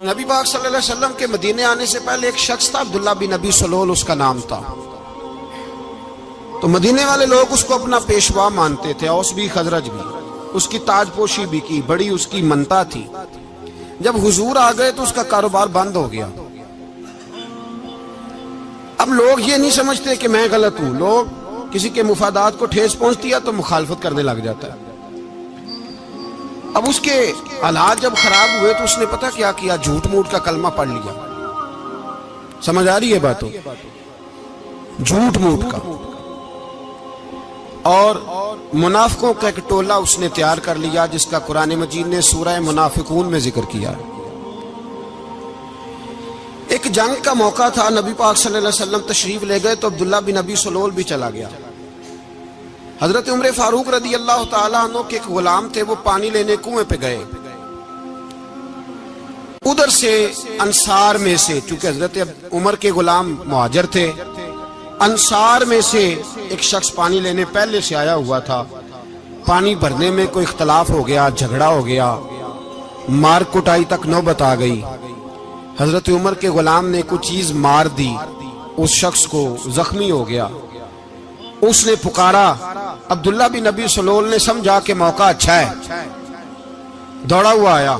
نبی پاک صلی اللہ علیہ وسلم کے مدینے آنے سے پہلے ایک شخص تھا، عبداللہ بن ابی سلول اس کا نام تھا۔ تو مدینے والے لوگ اس کو اپنا پیشوا مانتے تھے، اوس بھی خزرج بھی، اس کی تاج پوشی بھی کی، بڑی اس کی منتا تھی۔ جب حضور آ گئے تو اس کا کاروبار بند ہو گیا۔ اب لوگ یہ نہیں سمجھتے کہ میں غلط ہوں، لوگ کسی کے مفادات کو ٹھیس پہنچتی ہے تو مخالفت کرنے لگ جاتا ہے۔ اب اس کے حالات جب خراب ہوئے تو اس نے پتہ کیا کیا، جھوٹ موٹ کا کلمہ پڑھ لیا۔ سمجھ آ رہی ہے باتوں؟ جھوٹ موٹ کا، اور منافقوں کا ایک ٹولہ اس نے تیار کر لیا جس کا قرآن مجید نے سورہ منافقون میں ذکر کیا۔ ایک جنگ کا موقع تھا، نبی پاک صلی اللہ علیہ وسلم تشریف لے گئے تو عبداللہ بن ابی سلول بھی چلا گیا۔ حضرت عمر فاروق رضی اللہ تعالیٰ عنہ کے ایک غلام تھے، وہ پانی لینے کنویں پہ گئے۔ ادھر سے انصار میں سے، چونکہ حضرت عمر کے غلام مہاجر تھے، انصار میں سے ایک شخص پانی لینے پہلے سے آیا ہوا تھا۔ پانی بھرنے میں کوئی اختلاف ہو گیا، جھگڑا ہو گیا، مار کٹائی تک نوبت آ گئی۔ حضرت عمر کے غلام نے کچھ چیز مار دی، اس شخص کو زخمی ہو گیا۔ اس نے پکارا، عبداللہ بن ابی سلول نے سمجھا کہ موقع اچھا ہے، دوڑا ہوا آیا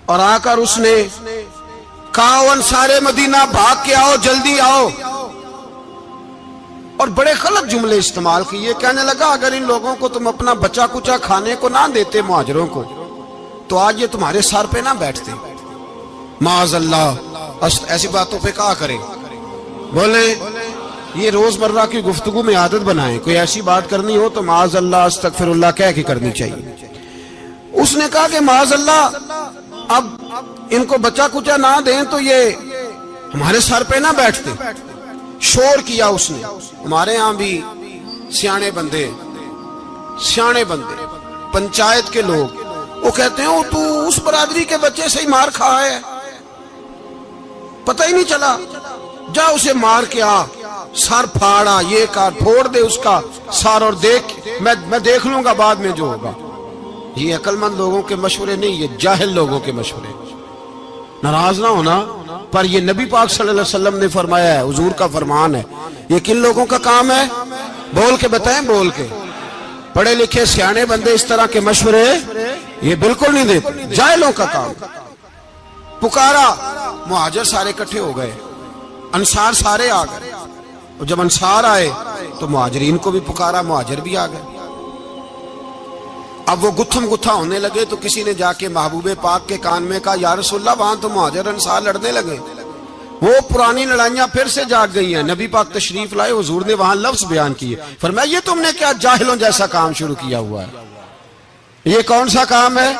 اور آ کر اس نے کہا، انصار مدینہ بھاگ کے آؤ، جلدی آؤ، اور بڑے غلط جملے استعمال کیے۔ کہنے لگا، اگر ان لوگوں کو تم اپنا بچا کچا کھانے کو نہ دیتے مہاجروں کو تو آج یہ تمہارے سر پہ نہ بیٹھتے۔ معاذ اللہ، ایسی باتوں پہ کہا کریں، بولے یہ روزمرہ کی گفتگو میں عادت بنائیں، کوئی ایسی بات کرنی ہو تو معاذ اللہ استغفر اللہ کہہ کے کرنی چاہیے۔ اس نے کہا کہ معاذ اللہ، اب ان کو بچا کچا نہ دیں تو یہ ہمارے سر پہ نہ بیٹھتے۔ شور کیا اس نے۔ ہمارے ہاں بھی سیانے بندے پنچایت کے لوگ، وہ کہتے ہیں تو اس برادری کے بچے سے ہی مار کھا ہے، پتہ ہی نہیں چلا، جا اسے مار کے آ، سر پھاڑا، یہ کار پھوڑ دے اس کا سر، اور دیکھ میں دیکھ لوں گا بعد میں جو ہوگا۔ یہ عقل مند لوگوں کے مشورے نہیں، یہ جاہل لوگوں کے مشورے۔ ناراض نہ ہونا، پر یہ نبی پاک صلی اللہ علیہ وسلم نے فرمایا ہے، حضور کا فرمان ہے۔ یہ کن لوگوں کا کام ہے؟ بول کے بتائیں، بول کے۔ پڑھے لکھے سیانے بندے اس طرح کے مشورے یہ بالکل نہیں دیتے، جاہلوں کا کام۔ پکارا، مہاجر سارے اکٹھے ہو گئے، انصار سارے آ گئے، اور جب انصار آئے تو مہاجرین کو بھی پکارا، مہاجر بھی آ گئے۔ اب وہ گتھم گتھا ہونے لگے تو کسی نے جا کے محبوب پاک کے کان میں کہا، یا رسول اللہ، وہاں تو مہاجر انصار لڑنے لگے، وہ پرانی لڑائیاں پھر سے جاگ گئی ہیں۔ نبی پاک تشریف لائے، حضور نے وہاں لفظ بیان کیے، فرمایا یہ تم نے کیا جاہلوں جیسا کام شروع کیا ہوا ہے؟ یہ کون سا کام ہے؟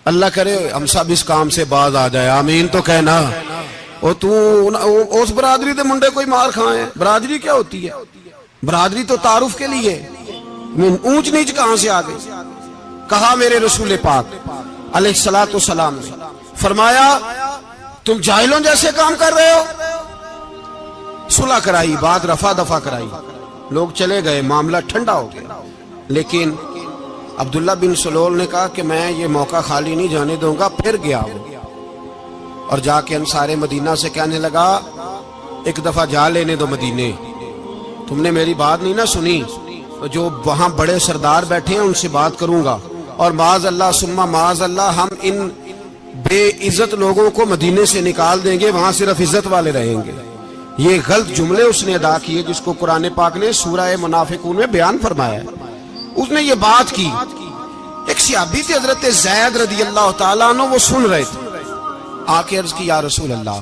اللہ کرے ہم سب اس کام سے باز آ جائے، آمین تو کہنا۔ اور تو اس برادری دے منڈے کوئی مار کھائیں، برادری کیا ہوتی ہے؟ برادری تو تعارف کے لیے، اونچ نیچ کہاں سے آ گئی؟ کہا میرے رسول پاک علیہ الصلوۃ والسلام نے فرمایا، تم جاہلوں جیسے کام کر رہے ہو۔ صلح کرائی، بات رفع دفع کرائی، لوگ چلے گئے، معاملہ ٹھنڈا ہو گیا۔ لیکن عبداللہ بن سلول نے کہا کہ میں یہ موقع خالی نہیں جانے دوں گا۔ پھر گیا وہ اور جا کے انصار مدینہ سے کہنے لگا، ایک دفعہ جا لینے دو مدینے، تم نے میری بات نہیں نہ سنی، جو وہاں بڑے سردار بیٹھے ہیں ان سے بات کروں گا، اور معاذ اللہ ثم معاذ اللہ ہم ان بے عزت لوگوں کو مدینے سے نکال دیں گے، وہاں صرف عزت والے رہیں گے۔ یہ غلط جملے اس نے ادا کیے جس کو قرآن پاک نے سورہ منافقون میں بیان فرمایا ہے۔ اس نے یہ بات کی۔ ایک صحابی تھے حضرت زید رضی اللہ تعالیٰ عنہ، وہ سن رہے تھے، آ کے عرض کی، یا رسول اللہ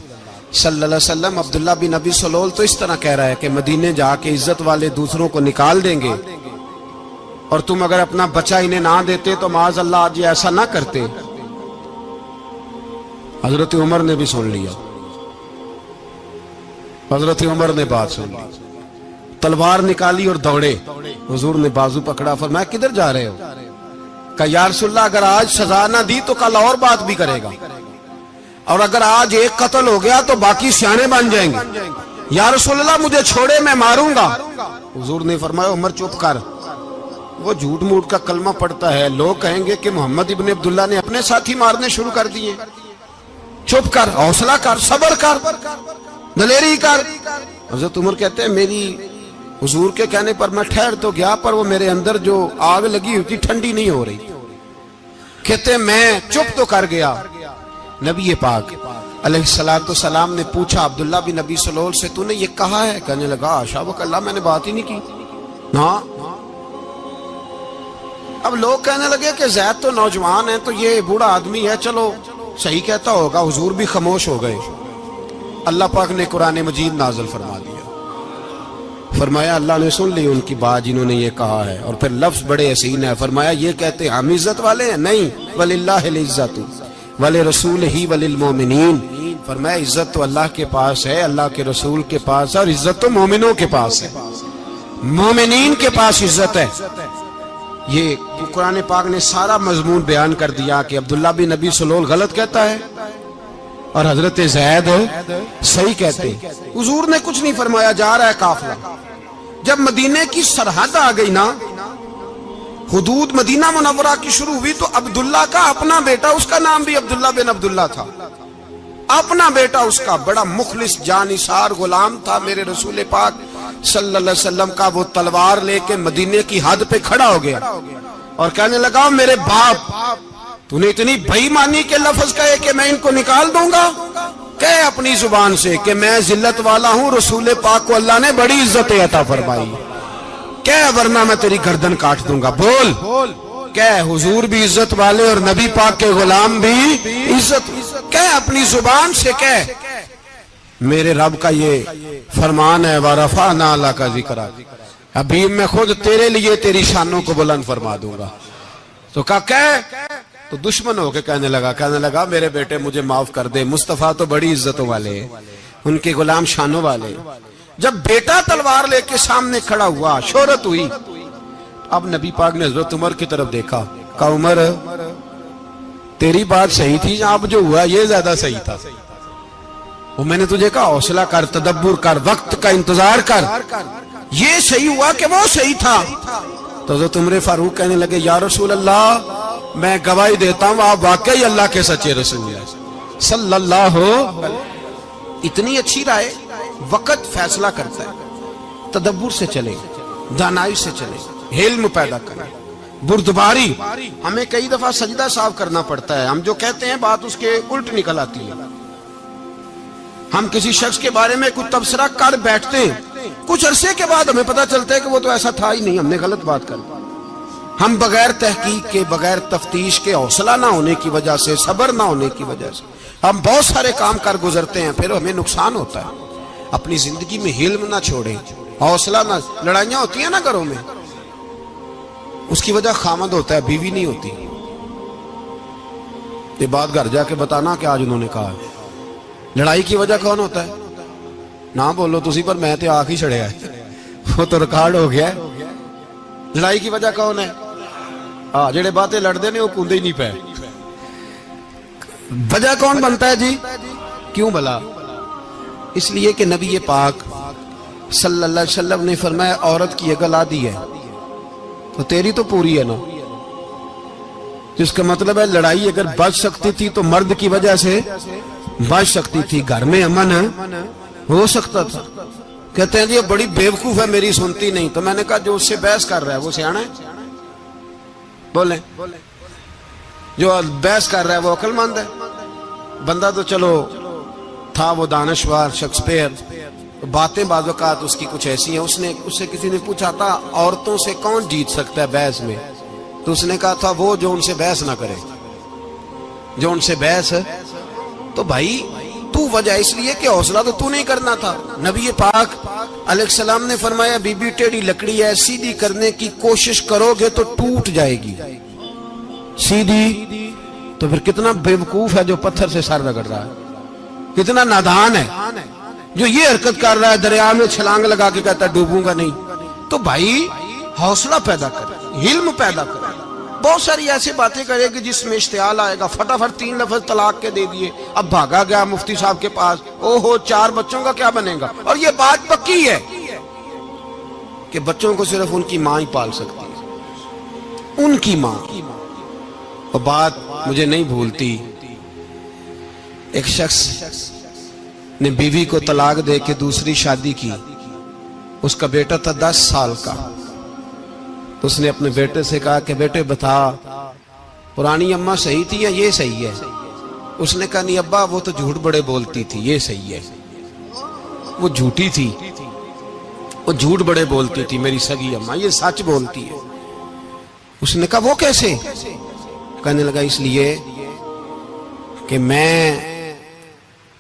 صلی اللہ علیہ وسلم، عبداللہ بن ابی سلول تو اس طرح کہہ رہا ہے کہ مدینے جا کے عزت والے دوسروں کو نکال دیں گے، اور تم اگر اپنا بچہ انہیں نہ دیتے تو معاذ اللہ آج یہ ایسا نہ کرتے۔ حضرت عمر نے بھی سن لیا، حضرت عمر نے بات سن لی، تلوار نکالی اور دوڑے۔ حضور نے بازو پکڑا، فرمایا کدھر جا رہے ہو؟ کہا یا رسول اللہ، اگر آج سزا نہ دی تو کل اور بات بھی کرے گا، اور اگر آج ایک قتل ہو گیا تو باقی سیانے بن جائیں گے۔ یا رسول اللہ مجھے چھوڑے، میں ماروں گا۔ حضور نے فرمایا عمر چپ کر، وہ جھوٹ موٹ کا کلمہ پڑھتا ہے، لوگ کہیں گے کہ محمد ابن عبداللہ نے اپنے ساتھی مارنے شروع کر دیے۔ چپ کر، حوصلہ کر، صبر کر، دلیری کر۔ حضرت عمر کہتے ہیں میری حضور کے کہنے پر میں ٹھہر تو گیا، پر وہ میرے اندر جو آگ لگی ہوئی تھی ٹھنڈی نہیں ہو رہی۔ کہتے ہیں میں چپ تو کر گیا۔ نبی پاک علیہ الصلوۃ والسلام نے پوچھا عبداللہ بن نبی سلول سے تو نے یہ کہا ہے؟ کہنے لگا حاشا وک اللہ، میں نے بات ہی نہیں کی۔ ہاں، اب لوگ کہنے لگے کہ زید تو نوجوان ہے تو یہ بوڑھا آدمی ہے، چلو صحیح کہتا ہوگا۔ حضور بھی خاموش ہو گئے۔ اللہ پاک نے قرآن مجید نازل فرما دیا، فرمایا اللہ نے سن لی ان کی بات جنہوں نے یہ کہا ہے، اور پھر لفظ بڑے حسین ہے، فرمایا یہ کہتے ہیں ہم عزت والے ہیں؟ نہیں، وَلِلَّهِ الْعِزَّةُ وَلِرَسُولِهِ وَلِلْمُؤْمِنِينَ، فرمایا عزت تو اللہ کے پاس ہے، اللہ کے رسول کے پاس ہے، اور عزت تو مومنوں کے پاس ہے، مومنین کے پاس عزت ہے۔ یہ قرآن پاک نے سارا مضمون بیان کر دیا کہ عبداللہ بن نبی سلول غلط کہتا ہے اور حضرت زید صحیح کہتے۔ حضور نے کچھ نہیں فرمایا، جا رہا ہے قافلہ۔ جب مدینے کی سرحد آ گئی نا، حدود مدینہ منورہ کی شروع ہوئی، تو عبداللہ کا اپنا بیٹا، اس کا نام بھی عبداللہ بن عبداللہ تھا، اپنا بیٹا اس کا بڑا مخلص جانثار غلام تھا میرے رسول پاک صلی اللہ علیہ وسلم کا، وہ تلوار لے کے مدینے کی حد پہ کھڑا ہو گیا اور کہنے لگا میرے باپ تو نے اتنی بے ایمانی کے لفظ کہے کہ میں ان کو نکال دوں گا؟ کہے اپنی زبان سے کہ میں ذلت والا ہوں، رسول پاک کو اللہ نے بڑی عزت عطا فرمائی، کہے ورنہ میں تیری گردن کاٹ دوں گا۔ بول، کہے حضور بھی عزت والے اور نبی پاک کے غلام بھی عزت، کہے اپنی زبان سے، کہے میرے رب کا یہ فرمان ہے وَرَفَعْنَا لَكَ ذِكْرَكَ، ابھی میں خود تیرے لیے تیری شانوں کو بلند فرما دوں گا۔ تو کہا کہے، تو دشمن ہو کے کہنے لگا میرے بیٹے مجھے معاف کر دے، مصطفیٰ تو بڑی عزتوں والے ہیں، ان کے غلام شانوں والے۔ جب بیٹا تلوار لے کے سامنے کھڑا ہوا، شہرت ہوئی، اب نبی پاک نے حضرت عمر کی طرف دیکھا، کہا عمر تیری بات صحیح تھی، اب جو ہوا یہ زیادہ صحیح تھا، وہ میں نے تجھے کہا حوصلہ کر، تدبر کر، وقت کا انتظار کر، یہ صحیح ہوا کہ وہ صحیح تھا۔ تو حضرت عمر فاروق کہنے لگے یا رسول اللہ میں گواہی دیتا ہوں آپ واقعی اللہ کے سچے رسول ہیں صلی اللہ علیہ۔ اتنی اچھی رائے، وقت فیصلہ کرتا ہے، تدبر سے چلے، دانائی سے چلے، علم پیدا کریں، بردباری۔ ہمیں کئی دفعہ سجدہ صاف کرنا پڑتا ہے، ہم جو کہتے ہیں بات اس کے الٹ نکل آتی ہے۔ ہم کسی شخص کے بارے میں کچھ تبصرہ کر بیٹھتے ہیں، کچھ عرصے کے بعد ہمیں پتہ چلتا ہے کہ وہ تو ایسا تھا ہی نہیں، ہم نے غلط بات کر دی۔ ہم بغیر تحقیق کے، بغیر تفتیش کے، حوصلہ نہ ہونے کی وجہ سے، صبر نہ ہونے کی وجہ سے ہم بہت سارے کام کر گزرتے ہیں، پھر ہمیں نقصان ہوتا ہے۔ اپنی زندگی میں حلم نہ چھوڑیں، حوصلہ نہ، لڑائیاں ہوتی ہیں نا گھروں میں، اس کی وجہ خامد ہوتا ہے، بیوی نہیں ہوتی۔ یہ بات گھر جا کے بتانا کہ آج انہوں نے کہا لڑائی کی وجہ کون ہوتا ہے؟ نہ بولو تسی، پر میں تے آنکھ ہی چھڑے ہے، وہ تو ریکارڈ ہو گیا ہے۔ لڑائی کی وجہ کون ہے؟ جڑے باتیں لڑتے ہیں وہ کندے ہی نہیں پے۔ وجہ کون بنتا ہے جی؟ کیوں بلا؟ اس لیے کہ نبی پاک صلی اللہ علیہ وسلم نے فرمایا عورت کی عقل آدھی ہے تو تیری تو پوری ہے نا، جس کا مطلب ہے لڑائی اگر بچ سکتی تھی تو مرد کی وجہ سے بچ سکتی تھی، گھر میں امن ہو سکتا تھا۔ کہتے ہیں جی بڑی بیوقوف ہے میری سنتی نہیں، تو میں نے کہا جو اس سے بحث کر رہا ہے وہ سیانا ہے؟ بولیں، جو بحث کر رہا ہے وہ عقل مند ہے؟ بندہ تو چلو تھا وہ دانشور شیکسپیئر، باتیں بعض اوقات اس کی کچھ ایسی ہیں۔ اس سے کسی نے پوچھا تھا عورتوں سے کون جیت سکتا ہے بحث میں، تو اس نے کہا تھا وہ جو ان سے بحث نہ کرے، جو ان سے بحث۔ تو بھائی تو وجہ اس لیے کہ حوصلہ تو نہیں کرنا تھا۔ نبی پاک علیہ السلام نے فرمایا بی بی ٹیڑھی لکڑی ہے، سیدھی کرنے کی کوشش کرو گے تو ٹوٹ جائے گی، سیدھی۔ تو پھر کتنا بیوقوف ہے جو پتھر سے سر رگڑ رہا ہے، کتنا نادان ہے جو یہ حرکت کر رہا ہے، دریا میں چھلانگ لگا کے کہتا ہے ڈوبوں گا نہیں۔ تو بھائی حوصلہ پیدا کرے، علم پیدا کرے، بہت ساری ایسی باتیں کرے گی جس میں اشتعال آئے گا، فٹافٹ 3 لفظ طلاق کے دے دیے، اب بھاگا گیا مفتی صاحب کے پاس، او ہو 4 بچوں کا کیا بنے گا؟ اور یہ بات پکی ہے کہ بچوں کو صرف ان کی ماں ہی پال سکتی ہے، ان کی ماں۔ اور بات مجھے نہیں بھولتی، ایک شخص نے بیوی کو طلاق دے کے دوسری شادی کی. اس کا بیٹا تھا 10 سال کا. تو اس نے اپنے بیٹے سے کہا کہ بیٹے بتا پرانی اماں صحیح تھی یا یہ صحیح ہے؟ اس نے کہا نہیں ابا وہ تو جھوٹ بڑے بولتی تھی، یہ صحیح ہے. وہ جھوٹی تھی، وہ جھوٹ بڑے بولتی تھی میری سگی اماں، یہ سچ بولتی ہے. اس نے کہا وہ کیسے؟ کہنے لگا اس لیے کہ میں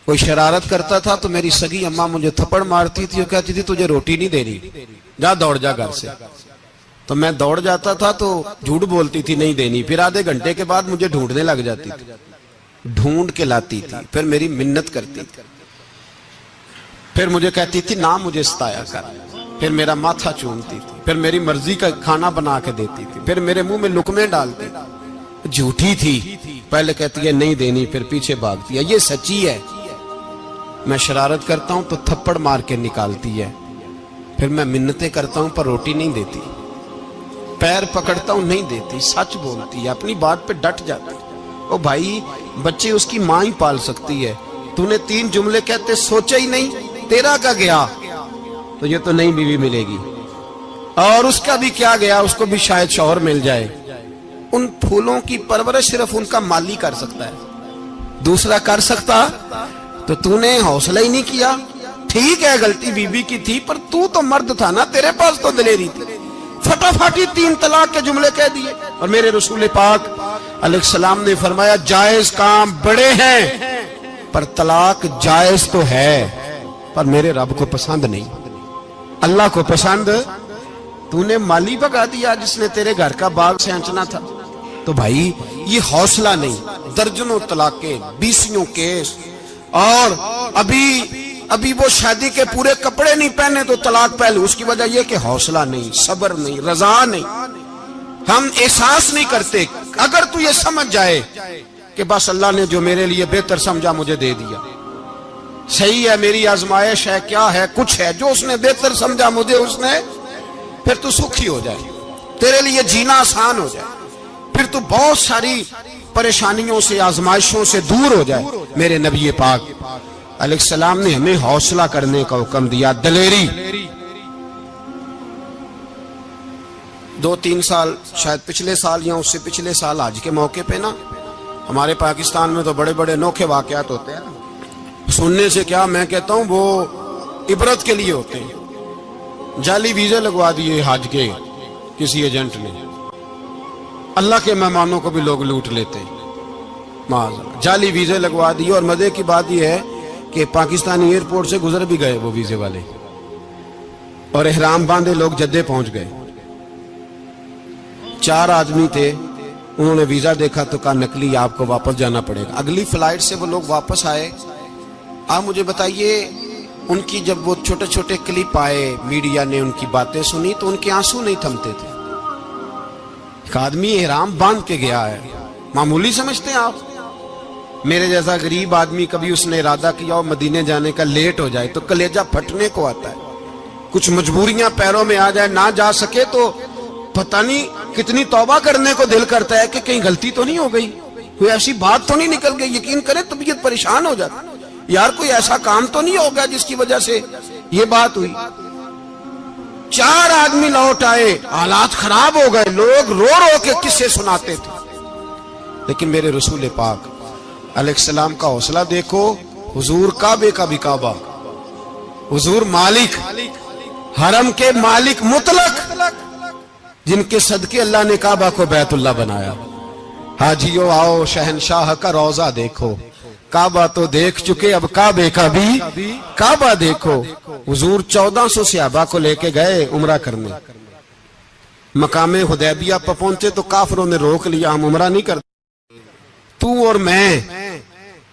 کوئی شرارت کرتا تھا تو میری سگی اماں مجھے تھپڑ مارتی تھی اور کہتی تھی تجھے روٹی نہیں دے رہی، جا دوڑ جا گھر سے. تو میں دوڑ جاتا تھا تو جھوٹ بولتی تھی نہیں دینی، پھر آدھے گھنٹے کے بعد مجھے ڈھونڈنے لگ جاتی تھی، ڈھونڈ کے لاتی تھی، پھر میری منت کرتی تھی، پھر مجھے کہتی تھی نہ مجھے ستایا کر، پھر میرا ماتھا چومتی تھی، پھر میری مرضی کا کھانا بنا کے دیتی تھی، پھر میرے منہ میں لقمے ڈالتی تھی. جھوٹی تھی، پہلے کہتی ہے نہیں دینی پھر پیچھے بھاگتی ہے. یہ سچی ہے، میں شرارت کرتا ہوں تو تھپڑ مار کے نکالتی ہے، پھر میں منتیں کرتا ہوں پر روٹی نہیں دیتی، پیر پکڑتا ہوں نہیں دیتی. سچ بولتی ہے، اپنی بات پہ ڈٹ جاتی. او بھائی بچے اس کی ماں ہی پال سکتی ہے، تو نے 3 جملے کہتے سوچا ہی نہیں، تیرا کا گیا تو یہ تو نئی بیوی ملے گی، اور اس کا بھی کیا گیا، اس کو بھی شاید شوہر مل جائے. ان پھولوں کی پرورش صرف ان کا مالی کر سکتا ہے، دوسرا کر سکتا تو نے حوصلہ ہی نہیں کیا. ٹھیک ہے غلطی بیوی کی تھی پر تو مرد تھا نا، تیرے پاس تو دلیری تھی. فٹافٹی 3 طلاق کے جملے کہہ دیے. اور میرے رسول پاک علیہ السلام نے فرمایا جائز کام بڑے ہیں پر طلاق جائز تو ہے پر میرے رب کو پسند نہیں، اللہ کو پسند. تو نے مالی بگا دیا جس نے تیرے گھر کا باغ سینچنا تھا. تو بھائی یہ حوصلہ نہیں، درجنوں طلاقیں، 20 کیس، اور ابھی وہ شادی کے پورے کپڑے نہیں پہنے تو طلاق پہلے. اس کی وجہ یہ کہ حوصلہ نہیں، صبر نہیں، رضا نہیں، ہم احساس نہیں کرتے. اگر تو یہ سمجھ جائے کہ بس اللہ نے جو میرے لیے بہتر سمجھا مجھے دے دیا، صحیح ہے میری آزمائش ہے کیا ہے کچھ ہے، جو اس نے بہتر سمجھا مجھے اس نے، پھر تو سکھی ہو جائے، تیرے لیے جینا آسان ہو جائے، پھر تو بہت ساری پریشانیوں سے آزمائشوں سے دور ہو جائے. میرے نبی پاک علیہ السلام نے ہمیں حوصلہ کرنے کا حکم دیا، دلیری. 2-3 سال شاید پچھلے سال یا اس سے پچھلے سال حج کے موقع پہ نا ہمارے پاکستان میں تو بڑے بڑے انوکھے واقعات ہوتے ہیں. سننے سے کیا میں کہتا ہوں وہ عبرت کے لیے ہوتے ہیں. جعلی ویزے لگوا دیے حج کے کسی ایجنٹ نے، اللہ کے مہمانوں کو بھی لوگ لوٹ لیتے ہیں. جعلی ویزے لگوا دیے. اور مزے کی بات یہ ہے کہ پاکستانی ایئرپورٹ سے گزر بھی گئے وہ ویزے والے، اور احرام باندھے لوگ جدے پہنچ گئے. 4 آدمی تھے، انہوں نے ویزا دیکھا تو کہا نکلی، آپ کو واپس جانا پڑے گا. اگلی فلائٹ سے وہ لوگ واپس آئے. آپ مجھے بتائیے ان کی جب وہ چھوٹے چھوٹے کلپ آئے، میڈیا نے ان کی باتیں سنی تو ان کے آنسو نہیں تھمتے تھے. ایک آدمی احرام باندھ کے گیا ہے، معمولی سمجھتے ہیں آپ؟ میرے جیسا غریب آدمی کبھی اس نے ارادہ کیا اور مدینے جانے کا لیٹ ہو جائے تو کلیجہ پھٹنے کو آتا ہے. کچھ مجبوریاں پیروں میں آ جائے، نہ جا سکے تو پتہ نہیں کتنی توبہ کرنے کو دل کرتا ہے کہ کہیں غلطی تو نہیں ہو گئی، کوئی ایسی بات تو نہیں نکل گئی. یقین کرے طبیعت پریشان ہو جاتی، یار کوئی ایسا کام تو نہیں ہوگا جس کی وجہ سے یہ بات ہوئی. 4 آدمی لوٹ آئے، حالات خراب ہو گئے، لوگ رو رو کے قصے سناتے تھے. لیکن میرے رسول پاک علیہ السلام کا حوصلہ دیکھو. حضور کعبے کا بھی کعبہ، حضور مالک، حرم کے مالک مطلق، جن کے صدقے اللہ نے کعبہ کو بیت اللہ بنایا. حاجیو آؤ شہنشاہ کا روضہ دیکھو، کعبہ تو دیکھ چکے اب کعبے کا بھی کعبہ دیکھو. حضور 1400 صحابہ کو لے کے گئے عمرہ کرنے. مقام حدیبیہ پر پہنچے تو کافروں نے روک لیا، ہم عمرہ نہیں کرتے. تو اور میں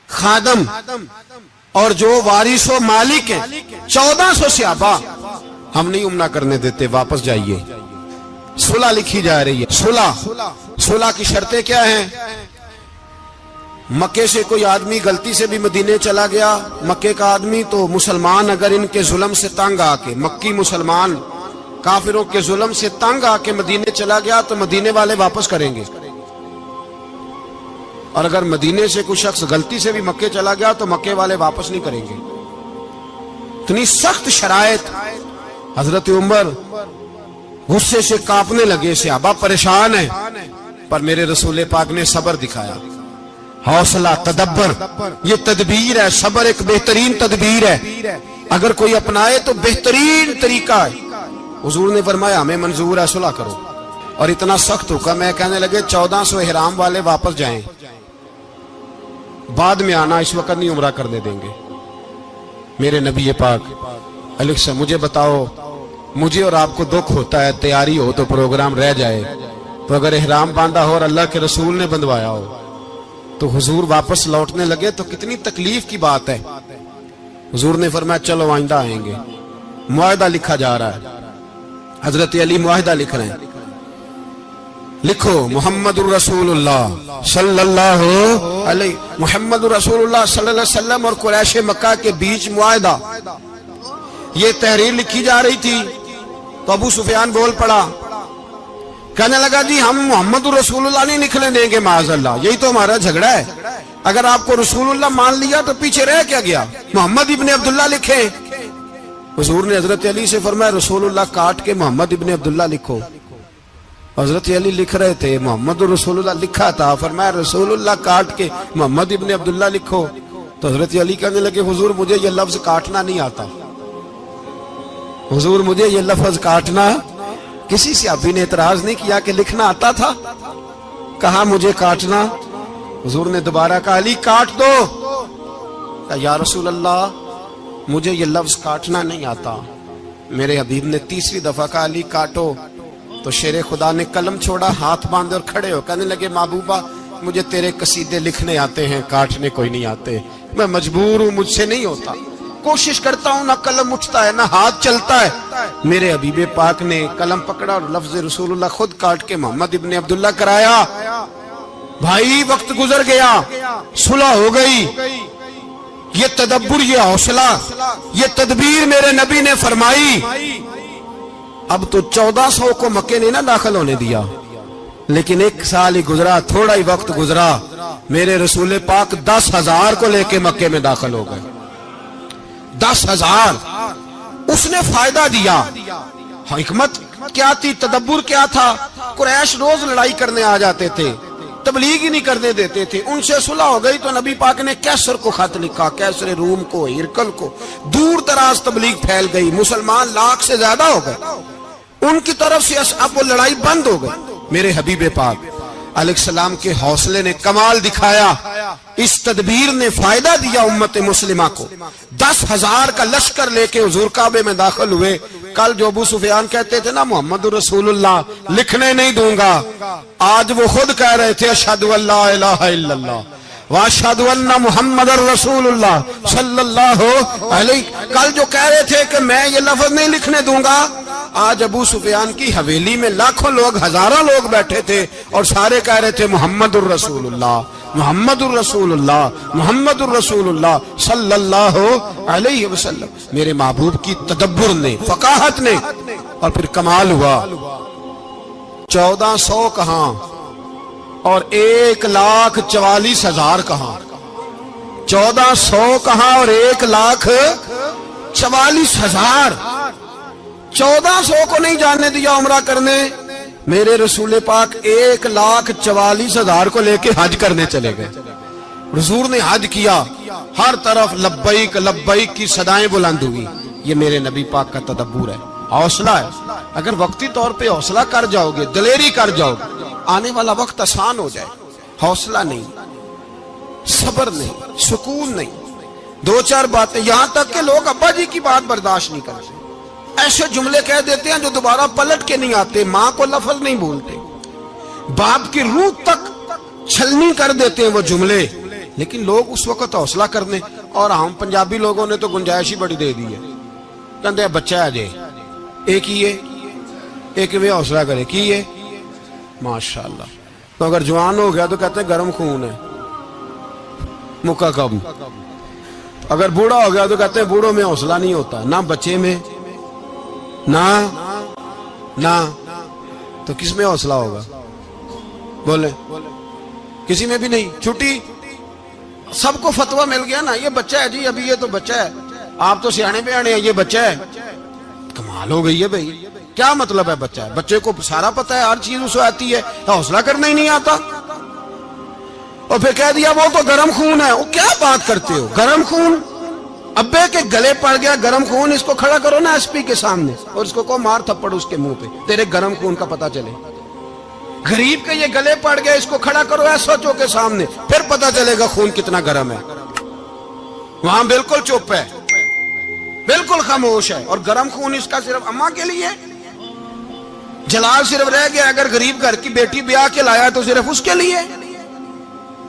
خادم اور جو وارث و مالک ہیں 1400 صحابہ، ہم نہیں عمرہ کرنے دیتے، واپس جائیے. صلح لکھی جا رہی ہے. صلح کی شرطیں کیا ہیں؟ مکے سے کوئی آدمی غلطی سے بھی مدینے چلا گیا، مکے کا آدمی، تو مسلمان اگر ان کے ظلم سے تنگ آ کے، مکی مسلمان کافروں کے ظلم سے تنگ آ کے مدینے چلا گیا تو مدینے والے واپس کریں گے. اور اگر مدینے سے کوئی شخص غلطی سے بھی مکے چلا گیا تو مکے والے واپس نہیں کریں گے. اتنی سخت شرائط. حضرت عمر غصے سے کانپنے لگے, صحابہ پریشان ہیں, پر میرے رسول پاک نے صبر دکھایا, حوصلہ, تدبر. یہ تدبیر ہے, صبر ایک بہترین تدبیر ہے, اگر کوئی اپنائے تو بہترین طریقہ ہے. حضور نے فرمایا ہمیں منظور ہے, صلح کرو. اور اتنا سخت حکم ہے, کہنے لگے 1400 احرام والے واپس جائیں, بعد میں آنا, اس وقت نہیں عمرہ کرنے دیں گے. میرے نبی پاک علیہ السلام, مجھے بتاؤ, مجھے اور آپ کو دکھ ہوتا ہے تیاری ہو تو پروگرام رہ جائے, تو اگر احرام باندھا ہو اور اللہ کے رسول نے بندھوایا ہو تو حضور واپس لوٹنے لگے تو کتنی تکلیف کی بات ہے. حضور نے فرمایا چلو آئندہ آئیں گے. معاہدہ لکھا جا رہا ہے, حضرت علی معاہدہ لکھ رہے ہیں, لکھو محمد الرسول اللہ صلی اللہ علیہ محمد الرسول اللہ صلی اللہ علیہ وسلم اور قریش مکہ کے بیچ معاہدہ. یہ تحریر لکھی جا رہی تھی تو ابو سفیان بول پڑا, کہنے لگا جی ہم محمد الرسول اللہ نہیں نکلنے دیں گے معاذ اللہ, یہی تو ہمارا جھگڑا ہے. اگر آپ کو رسول اللہ مان لیا تو پیچھے رہ کیا گیا, محمد ابن عبداللہ لکھیں. حضور نے حضرت علی سے فرمایا رسول اللہ کاٹ کے محمد ابن عبداللہ لکھو. حضرت علی لکھ رہے تھے, محمد رسول اللہ لکھا تھا, فرمایا رسول اللہ کاٹ کے محمد ابن عبداللہ لکھو. تو حضرت علی کہنے لگے حضور مجھے یہ لفظ کاٹنا نہیں آتا, حضور مجھے یہ لفظ کاٹنا. کسی صحابی نے اعتراض نہیں کیا کہ لکھنا آتا تھا, کہا مجھے کاٹنا. حضور نے دوبارہ کہا علی کاٹ دو. کہا یا رسول اللہ مجھے یہ لفظ کاٹنا نہیں آتا. میرے حبیب نے تیسری دفعہ کہا علی کاٹو. تو شیر خدا نے قلم چھوڑا, ہاتھ باندھے اور کھڑے ہو کہنے لگے محبوبہ مجھے تیرے قصیدے لکھنے آتے ہیں, کاٹنے کوئی نہیں آتے. میں مجبور ہوں, مجھ سے نہیں ہوتا, کوشش کرتا ہوں, نہ قلم اٹھتا ہے نہ ہاتھ چلتا ہے. میرے حبیب پاک نے قلم پکڑا اور لفظ رسول اللہ خود کاٹ کے محمد ابن عبداللہ کرایا. بھائی وقت گزر گیا, صلح ہو گئی. یہ تدبر, یہ حوصلہ, یہ تدبیر میرے نبی نے فرمائی. اب تو 1400 کو مکے نے نہ داخل ہونے دیا, لیکن ایک سال ہی گزرا, تھوڑا ہی وقت گزرا, میرے رسول پاک 10,000 کو لے کے مکے میں داخل ہو گئے. 10,000. اس نے فائدہ دیا. حکمت کیا تھی, تدبر کیا تھا. قریش روز لڑائی کرنے آ جاتے تھے, تبلیغ ہی نہیں کرنے دیتے تھے. ان سے صلح ہو گئی تو نبی پاک نے کیسر کو خط لکھا, کیسر روم کو, ہرکل کو. دور دراز تبلیغ پھیل گئی, مسلمان 100,000 سے زیادہ ہو گئے. ان کی طرف سے اب وہ لڑائی بند ہو گئی. میرے حبیب پاک علیہ السلام کے حوصلے نے کمال دکھایا, اس تدبیر نے فائدہ دیا امت مسلمہ کو. 10,000 کا لشکر لے کے حضور کعبے میں داخل ہوئے. کل جو ابو سفیان کہتے تھے نا محمد رسول اللہ لکھنے نہیں دوں گا, آج وہ خود کہہ رہے تھے اشہدو ان لا الہ الا اللہ واشہد ان محمد رسول اللہ صلی اللہ علیہ. کل جو کہہ رہے تھے کہ میں یہ لفظ نہیں لکھنے دوں گا, آج ابو سفیان کی حویلی میں لاکھوں لوگ, ہزاروں لوگ بیٹھے تھے اور سارے کہہ رہے تھے محمد الرسول اللہ محمد الرسول اللہ محمد الرسول اللہ صلی اللہ علیہ وسلم. میرے محبوب کی تدبر نے, فقاہت نے, اور پھر کمال ہوا. 1400 کہاں اور 1,44,000 کہاں. 1400 کہاں اور 1,44,000. 1400 کو نہیں جانے دیا عمرہ کرنے. میرے رسول پاک 1,44,000 کو لے کے حج کرنے چلے گئے. حضور نے حج کیا, ہر طرف لبیک لبیک کی صدائیں بلند ہوئی. یہ میرے نبی پاک کا تدبر ہے, حوصلہ ہے. اگر وقتی طور پہ حوصلہ کر جاؤ گے, دلیری کر جاؤ گے, آنے والا وقت آسان ہو جائے. حوصلہ نہیں, صبر نہیں, سکون نہیں, 2-4 باتیں, یہاں تک کہ لوگ ابا جی کی بات برداشت نہیں کرتے, ایسے جملے کہہ دیتے ہیں جو دوبارہ پلٹ کے نہیں آتے. ماں کو لفظ نہیں بولتے, باپ کی روح تک چھلنی کر دیتے ہیں وہ جملے. لیکن لوگ اس وقت حوصلہ کرنے, اور ہم پنجابی لوگوں نے تو گنجائش ہی بڑی دے دی ہے. کہتے ہیں بچہ ہے جے, ایک ہی ہے, ایک بھی حوصلہ کرے کی ہے ماشاءاللہ. تو اگر جوان ہو گیا تو کہتے ہیں گرم خون ہے, مکہ کب. اگر بوڑھا ہو گیا تو کہتے ہیں بوڑھوں میں حوصلہ نہیں ہوتا, نہ بچے میں نہ تو کس میں حوصلہ ہوگا, بولے. کسی میں بھی نہیں. چھٹی سب کو فتوا مل گیا نا, یہ بچہ ہے جی, ابھی یہ تو بچہ ہے, آپ تو سیانے بیانے ہیں, یہ بچہ ہے. کمال ہو گئی ہے بھائی. کیا مطلب ہے بچہ ہے؟ بچے کو سارا پتہ ہے, ہر چیز اسے آتی ہے, حوصلہ کرنا ہی نہیں آتا. اور پھر کہہ دیا وہ تو گرم خون ہے. وہ کیا بات کرتے ہو, گرم خون؟ ابے کے گلے پڑ گیا گرم خون, اس کو کھڑا کرو نا ایس پی کے سامنے اور اس کو مار تھپڑ اس کے منہ پہ, تیرے گرم خون کا پتہ چلے. غریب کے یہ گلے پڑ گیا, اس کو کھڑا کرو ایس ایچ او کے سامنے, پھر پتہ چلے گا خون کتنا گرم ہے. وہاں بالکل چپ ہے, بالکل خاموش ہے. اور گرم خون اس کا صرف اماں کے لیے, جلال صرف رہ گیا اگر غریب گھر کی بیٹی بیاہ کے لایا تو صرف اس کے لیے.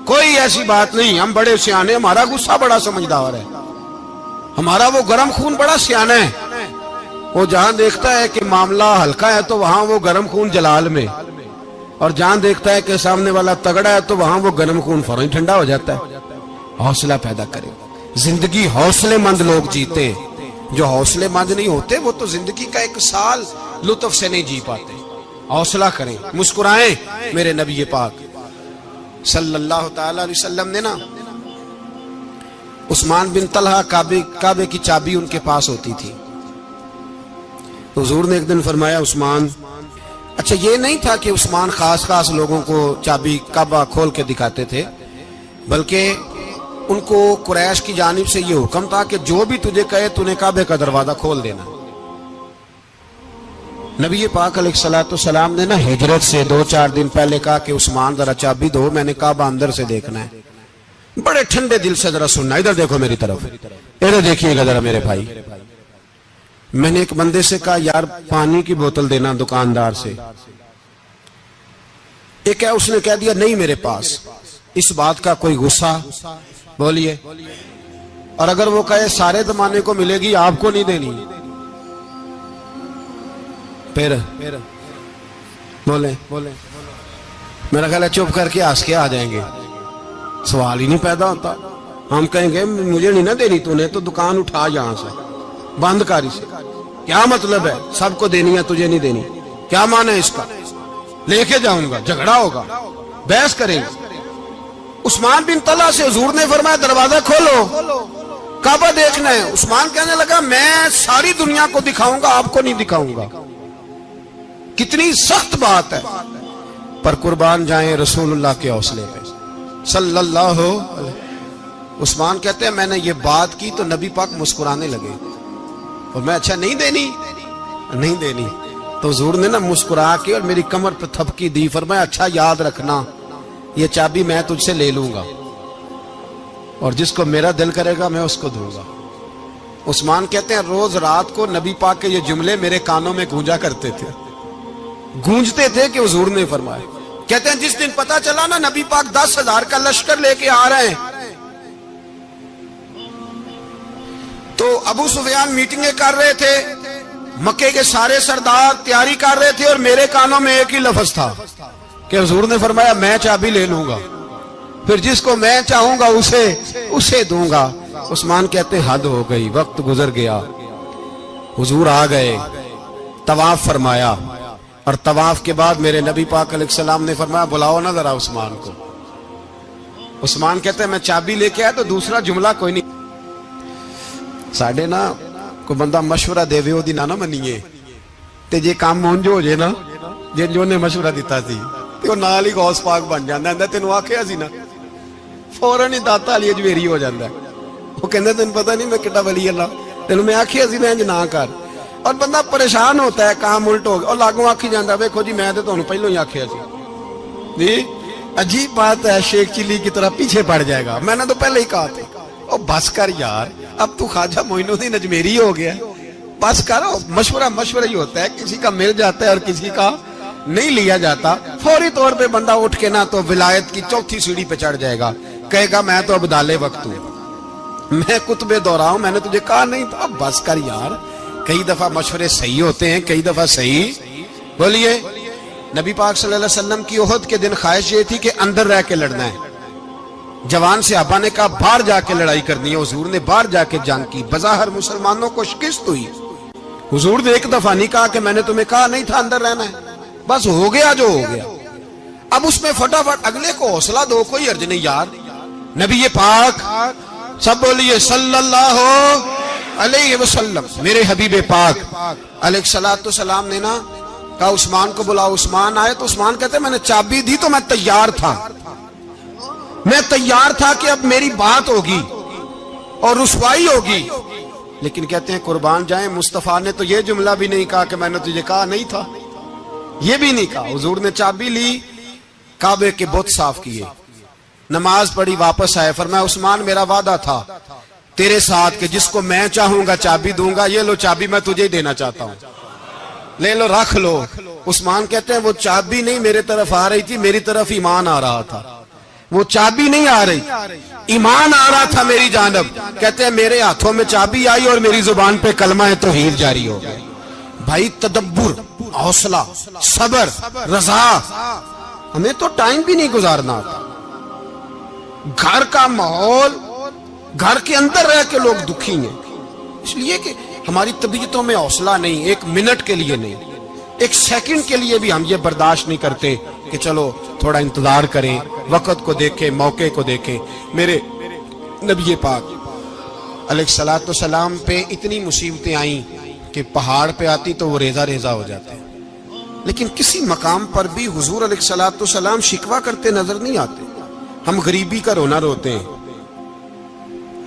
کوئی ایسی بات نہیں. ہم بڑے سیانے, ہمارا غصہ بڑا سمجھدار ہے, ہمارا وہ گرم خون بڑا سیانا ہے. وہ جہاں دیکھتا ہے کہ معاملہ ہلکا ہے تو وہاں وہ گرم خون جلال میں, اور جہاں دیکھتا ہے کہ سامنے والا تگڑا ہے تو وہاں وہ گرم خون فوراً ٹھنڈا ہو جاتا ہے. حوصلہ پیدا کرے. زندگی حوصلے مند لوگ جیتے, جو حوصلے مند نہیں ہوتے وہ تو زندگی کا ایک سال لطف سے نہیں جی پاتے. حوصلہ کریں, مسکرائیں. میرے نبی پاک صلی اللہ تعالی علیہ وسلم نے نا عثمان بن طلحہ, کعبے کی چابی ان کے پاس ہوتی تھی. حضور نے ایک دن فرمایا عثمان, اچھا یہ نہیں تھا کہ عثمان خاص لوگوں کو چابی کعبہ کھول کے دکھاتے تھے, بلکہ ان کو قریش کی جانب سے یہ حکم تھا کہ جو بھی تجھے کہے تو نے کعبے کا دروازہ کھول دینا. نبی پاک علیہ الصلوۃ والسلام نے نا ہجرت سے 2-4 دن پہلے کہا کہ عثمان ذرا چابی دو, میں نے کعبہ اندر سے دیکھنا ہے. بڑے ٹھنڈے دل سے ذرا سننا, ادھر دیکھو میری طرف, ادھر دیکھیے گا ذرا میرے بھائی. میں نے ایک بندے سے کہا یار پانی کی بوتل دینا دکاندار سے. ایک ہے, اس نے کہہ دیا نہیں میرے پاس. اس بات کا کوئی غصہ بولیے, اور اگر وہ کہے سارے زمانے کو ملے گی آپ کو نہیں دینی, پھر بولے میرا خیال ہے چپ کر کے ہنس کے آ جائیں گے, سوال ہی نہیں پیدا ہوتا. ہم کہیں گے مجھے نہیں نہ دینی, تو نے تو دکان اٹھا یہاں سے, بند کاری سے. کیا مطلب ہے سب کو دینی ہے تجھے نہیں دینی؟ کیا معنی ہے اس کا؟ لے کے جاؤں گا, جھگڑا ہوگا, بحث کریں گے. عثمان بن طلحہ سے حضور نے فرمایا دروازہ کھولو, کعبہ دیکھنا ہے. عثمان کہنے لگا میں ساری دنیا کو دکھاؤں گا, آپ کو نہیں دکھاؤں گا. کتنی سخت بات ہے, پر قربان جائیں رسول اللہ کے حوصلے پہ صلی اللہ علیہ. عثمان کہتے ہیں میں نے یہ بات کی تو نبی پاک مسکرانے لگے, اور میں اچھا نہیں دینی. تو حضور نے نا مسکرا کے اور میری کمر پہ تھپکی دی, فرمایا اچھا یاد رکھنا یہ چابی میں تجھ سے لے لوں گا, اور جس کو میرا دل کرے گا میں اس کو دوں گا. عثمان کہتے ہیں روز رات کو نبی پاک کے یہ جملے میرے کانوں میں گونجتے تھے کہ حضور نے فرمایا. کہتے ہیں جس دن پتا چلا نا نبی پاک 10,000 کا لشکر لے کے آ رہے ہیں, تو ابو سفیان میٹنگیں کر رہے تھے, مکے کے سارے سردار تیاری کر رہے تھے, اور میرے کانوں میں ایک ہی لفظ تھا کہ حضور نے فرمایا میں چابی لے لوں گا, پھر جس کو میں چاہوں گا اسے دوں گا. عثمان کہتے حد ہو گئی, وقت گزر گیا. حضور آ گئے, طواف فرمایا, اور طواف کے بعد میرے نبی پاک علیہ السلام نے فرمایا بلاؤ نا ذرا عثمان کو. عثمان کہتے ہیں میں چابی لے کے آیا تو دوسرا جملہ کوئی نہیں. ساڈے نا کوئی بندہ مشورہ دے وے اودی نہ منیے, تے جے کام مونج ہو جے نا, جن جو نے مشورہ دیتا سی تے او نال ہی غوث پاک بن جاندا ہے. تینوں آکھیا سی نا, فوراً ہی داتا علی اجمیری ہو جاندا ہے. وہ کہندا تینوں پتہ نہیں میں کڈا ولی اللہ, تینوں میں آکھیا سی میں انج نہ کر. اور بندہ پریشان ہوتا ہے, کام الٹ ہو گیا, اور لاگوں آکھی جاندا ویکھو جی میں تے تانوں پہلوں ہی آکھیا سی. جی عجیب بات ہے, شیخ چلی کی طرح پیچھے پڑ جائے گا, میں نے تو پہلے ہی کہا تھا. او بس کر یار, اب تو خواجہ معین الدین اجمیری ہو گیا, بس کرو. مشورہ ہی ہوتا ہے, کسی کا مل جاتا ہے اور کسی کا نہیں لیا جاتا. فوری طور پہ بندہ اٹھ کے نا تو ولایت کی 4تھی سیڑھی پہ چڑھ جائے گا, کہے گا میں تو اب دالے وقت ہوں, میں کتب دورہ ہوں, میں نے تجھے کہا نہیں تھا. اب بس کر یار, کئی دفعہ مشورے صحیح ہوتے ہیں, کئی دفعہ صحیح. بولیے. نبی پاک صلی اللہ علیہ وسلم کی احد کے دن خواہش یہ تھی کہ اندر رہ کے لڑنا ہے. جوان صحابہ نے کہا باہر جا کے لڑائی کرنی ہے. حضور نے باہر جا کے جنگ کی, بظاہر مسلمانوں کو شکست ہوئی. حضور نے ایک دفعہ نہیں کہا کہ میں نے تمہیں کہا نہیں تھا اندر رہنا ہے, بس ہو گیا جو ہو گیا. اب اس میں فٹافٹ اگلے کو حوصلہ دو، کوئی عرض نہیں یار. نبی پاک سب بولیے صلی اللہ علیہ وسلم، میرے حبیب پاک علیہ الصلوۃ والسلام نے نا کہا عثمان کو بلاؤ. عثمان آئے تو عثمان کہتے میں نے چابی دی تو میں تیار تھا، میں تیار تھا کہ اب میری بات ہوگی اور رسوائی ہوگی. لیکن کہتے ہیں قربان جائیں مصطفیٰ نے تو یہ جملہ بھی نہیں کہا کہ میں نے تجھے کہا نہیں تھا، یہ بھی نہیں کہا. حضور نے چابی لی، کعبے کے بت صاف کیے، نماز پڑھی، واپس آئے. فرمایا عثمان میرا وعدہ تھا تیرے ساتھ کہ جس کو میں چاہوں گا چابی دوں گا، یہ لو چابی میں تجھے ہی دینا چاہتا ہوں، لے لو رکھ لو. عثمان کہتے ہیں وہ چابی نہیں میرے طرف آ رہی تھی، میری طرف ایمان آ رہا تھا. وہ چابی نہیں آ رہی، ایمان آ رہا تھا میری جانب. کہتے ہیں میرے ہاتھوں میں چابی آئی اور میری زبان پہ کلمہ توحید جاری ہو گئی. بھائی تدبر، حوصلہ، صبر، رضا. ہمیں تو ٹائم بھی نہیں گزارنا تھا. گھر کا ماحول، گھر کے اندر رہ کے لوگ دکھی ہیں، اس لیے کہ ہماری طبیعتوں میں حوصلہ نہیں، ایک منٹ کے لیے نہیں، ایک سیکنڈ کے لیے بھی ہم یہ برداشت نہیں کرتے کہ چلو تھوڑا انتظار کریں، وقت کو دیکھیں، موقع کو دیکھیں. میرے نبی پاک علیہ الصلوۃ والسلام پہ اتنی مصیبتیں آئیں کہ پہاڑ پہ آتی تو وہ ریزہ ریزہ ہو جاتے ہیں، لیکن کسی مقام پر بھی حضور علیہ الصلوۃ والسلام شکوہ کرتے نظر نہیں آتے. ہم غریبی کا رونا روتے ہیں،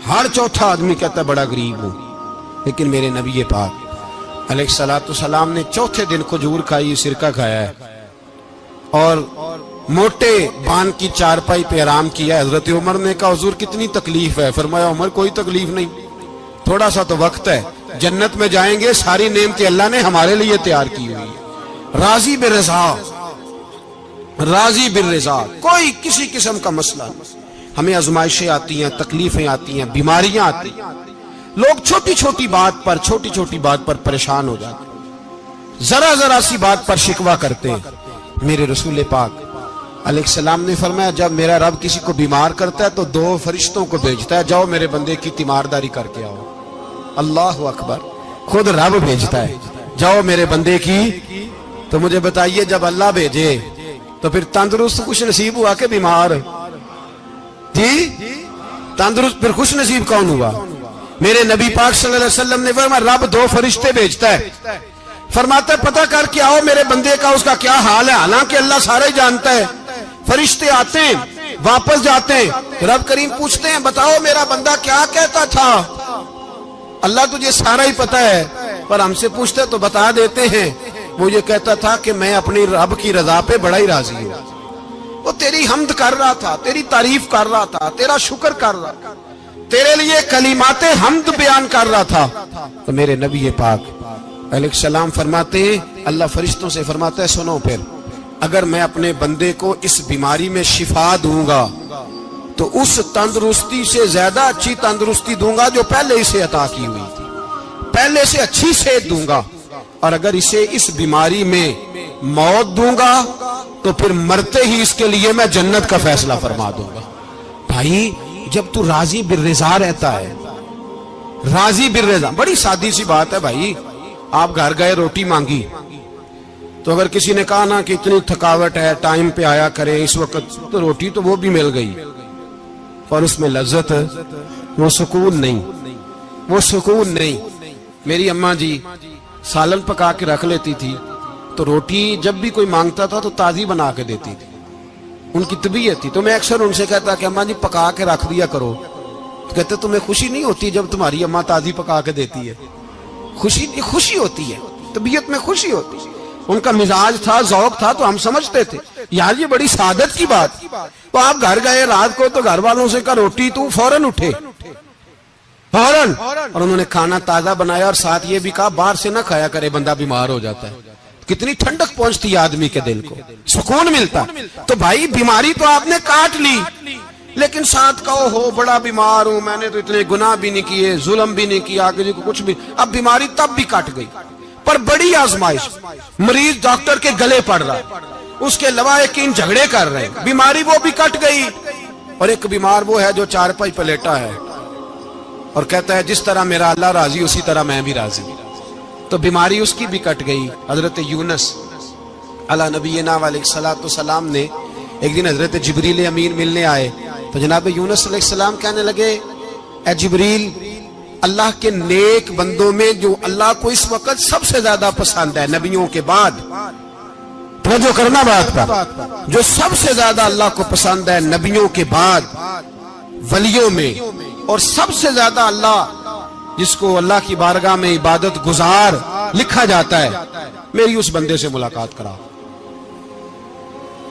ہر چوتھا آدمی کہتا ہے بڑا غریب ہوں، لیکن میرے نبی پاک علیہ الصلوۃ والسلام نے چوتھے دن کھجور کھائی، سرکہ کھایا ہے اور موٹے بان کی چارپائی پہ آرام کیا. حضرت عمر نے کہا حضور کتنی تکلیف ہے؟ فرمایا عمر کوئی تکلیف نہیں، تھوڑا سا تو وقت ہے، جنت میں جائیں گے، ساری نعمتیں اللہ نے ہمارے لیے تیار کی ہوئی ہے. راضی بالرضا، راضی بالرضا، کوئی کسی قسم کا مسئلہ نہیں. ہمیں آزمائشیں آتی ہیں، تکلیفیں آتی ہیں، بیماریاں آتی ہیں، لوگ چھوٹی چھوٹی بات پر پریشان ہو جاتے ہیں، ذرا ذرا سی بات پر شکوہ کرتے ہیں. میرے رسول پاک علیہ السلام نے فرمایا جب میرا رب کسی کو بیمار کرتا ہے تو 2 فرشتوں کو بھیجتا ہے، جاؤ میرے بندے کی تیمارداری کر کے آؤ. اللہ اکبر، خود رب بھیجتا ہے، جاؤ میرے بندے کی. تو مجھے بتائیے جب اللہ بھیجے تو پھر تندرست خوش نصیب ہوا کہ بیمار؟ جی تندرست پھر خوش نصیب کون ہوا؟ میرے نبی پاک صلی اللہ علیہ وسلم نے فرمایا رب 2 فرشتے بھیجتا ہے، فرماتا ہے پتہ کر کے آؤ میرے بندے کا اس کا کیا حال ہے، حالانکہ اللہ سارا ہی جانتا ہے. فرشتے آتے ہیں، واپس جاتے ہیں، رب کریم پوچھتے ہیں بتاؤ میرا بندہ کیا کہتا تھا؟ اللہ تجھے سارا ہی پتہ ہے، پر ہم سے پوچھتے تو بتا دیتے ہیں. وہ یہ کہتا تھا کہ میں اپنی رب کی رضا پہ بڑا ہی راضی ہوں. وہ تیری حمد کر رہا تھا، تیری تعریف کر رہا تھا، تیرا شکر کر رہا تھا، تیرے لیے کلمات حمد بیان کر رہا تھا. تو میرے نبی پاک علیہ السلام فرماتے ہیں، اللہ فرشتوں سے فرماتا ہے سنو پھر اگر میں اپنے بندے کو اس بیماری میں شفا دوں گا تو اس تندرستی سے زیادہ اچھی تندرستی دوں گا جو پہلے اسے عطا کی ہوئی تھی، پہلے سے اچھی صحت دوں گا. اور اگر اسے اس بیماری میں موت دوں گا تو پھر مرتے ہی اس کے لیے میں جنت کا فیصلہ فرما دوں گا. بھائی جب تو راضی بالرضا رہتا ہے، راضی بالرضا، بڑی سادی سی بات ہے بھائی. آپ گھر گئے روٹی مانگی تو اگر کسی نے کہا نا کہ اتنی تھکاوٹ ہے ٹائم پہ آیا کریں اس وقت، تو روٹی تو وہ بھی مل گئی اور اس میں لذت، وہ سکون نہیں، وہ سکون نہیں. میری اماں جی سالن پکا کے رکھ لیتی تھی تو روٹی جب بھی کوئی مانگتا تھا تو تازی بنا کے دیتی تھی، ان کی طبیعت تھی. تو میں اکثر ان سے کہتا کہ اماں جی پکا کے رکھ دیا کرو. تو کہتے تمہیں خوشی نہیں ہوتی جب تمہاری اماں تازی پکا کے دیتی ہے؟ خوشی ہوتی ہے، طبیعت میں خوشی ہوتی ہے. ان کا مزاج تھا، ذوق تھا، تو ہم سمجھتے تھے یار یہ بڑی سعادت کی بات. تو آپ گھر گئے رات کو تو گھر والوں سے کہا روٹی، تو فوراً اٹھے، فوراً. اور انہوں نے کھانا تازہ بنایا اور ساتھ یہ بھی کہا باہر سے نہ کھایا کرے، بندہ بیمار ہو جاتا ہے. کتنی ٹھنڈک پہنچتی ہے آدمی کے دل کو، سکون ملتا. تو بھائی بیماری تو آپ نے کاٹ لی، لیکن ساتھ کہو ہو بڑا بیمار ہوں، میں نے تو اتنے گناہ بھی نہیں کیے، ظلم بھی نہیں کیا، کسی کو کچھ بھی. اب بیماری تب بھی کٹ گئی، پر بڑی آزمائش. مریض ڈاکٹر کے گلے پڑ رہا ہے، اس کے لواحقین جھگڑے کر رہے ہیں، بیماری وہ بھی کٹ گئی. اور ایک بیمار وہ ہے جو چارپائی پہ لیٹا ہے اور کہتا ہے جس طرح میرا اللہ راضی اسی طرح میں بھی راضی. تو بیماری اس کی بھی کٹ گئی. حضرت یونس علی نبینا علیہ الصلوۃ والسلام نے ایک دن حضرت جبریل امین ملنے آئے تو جناب یونس علیہ السلام کہنے لگے اے جبریل اللہ کے نیک بندوں میں جو اللہ کو اس وقت سب سے زیادہ پسند ہے نبیوں کے بعد، توجہ کرنا بات پر، جو سب سے زیادہ اللہ کو پسند ہے نبیوں کے بعد ولیوں میں، اور سب سے زیادہ اللہ جس کو اللہ کی بارگاہ میں عبادت گزار لکھا جاتا ہے، میری اس بندے سے ملاقات کرا۔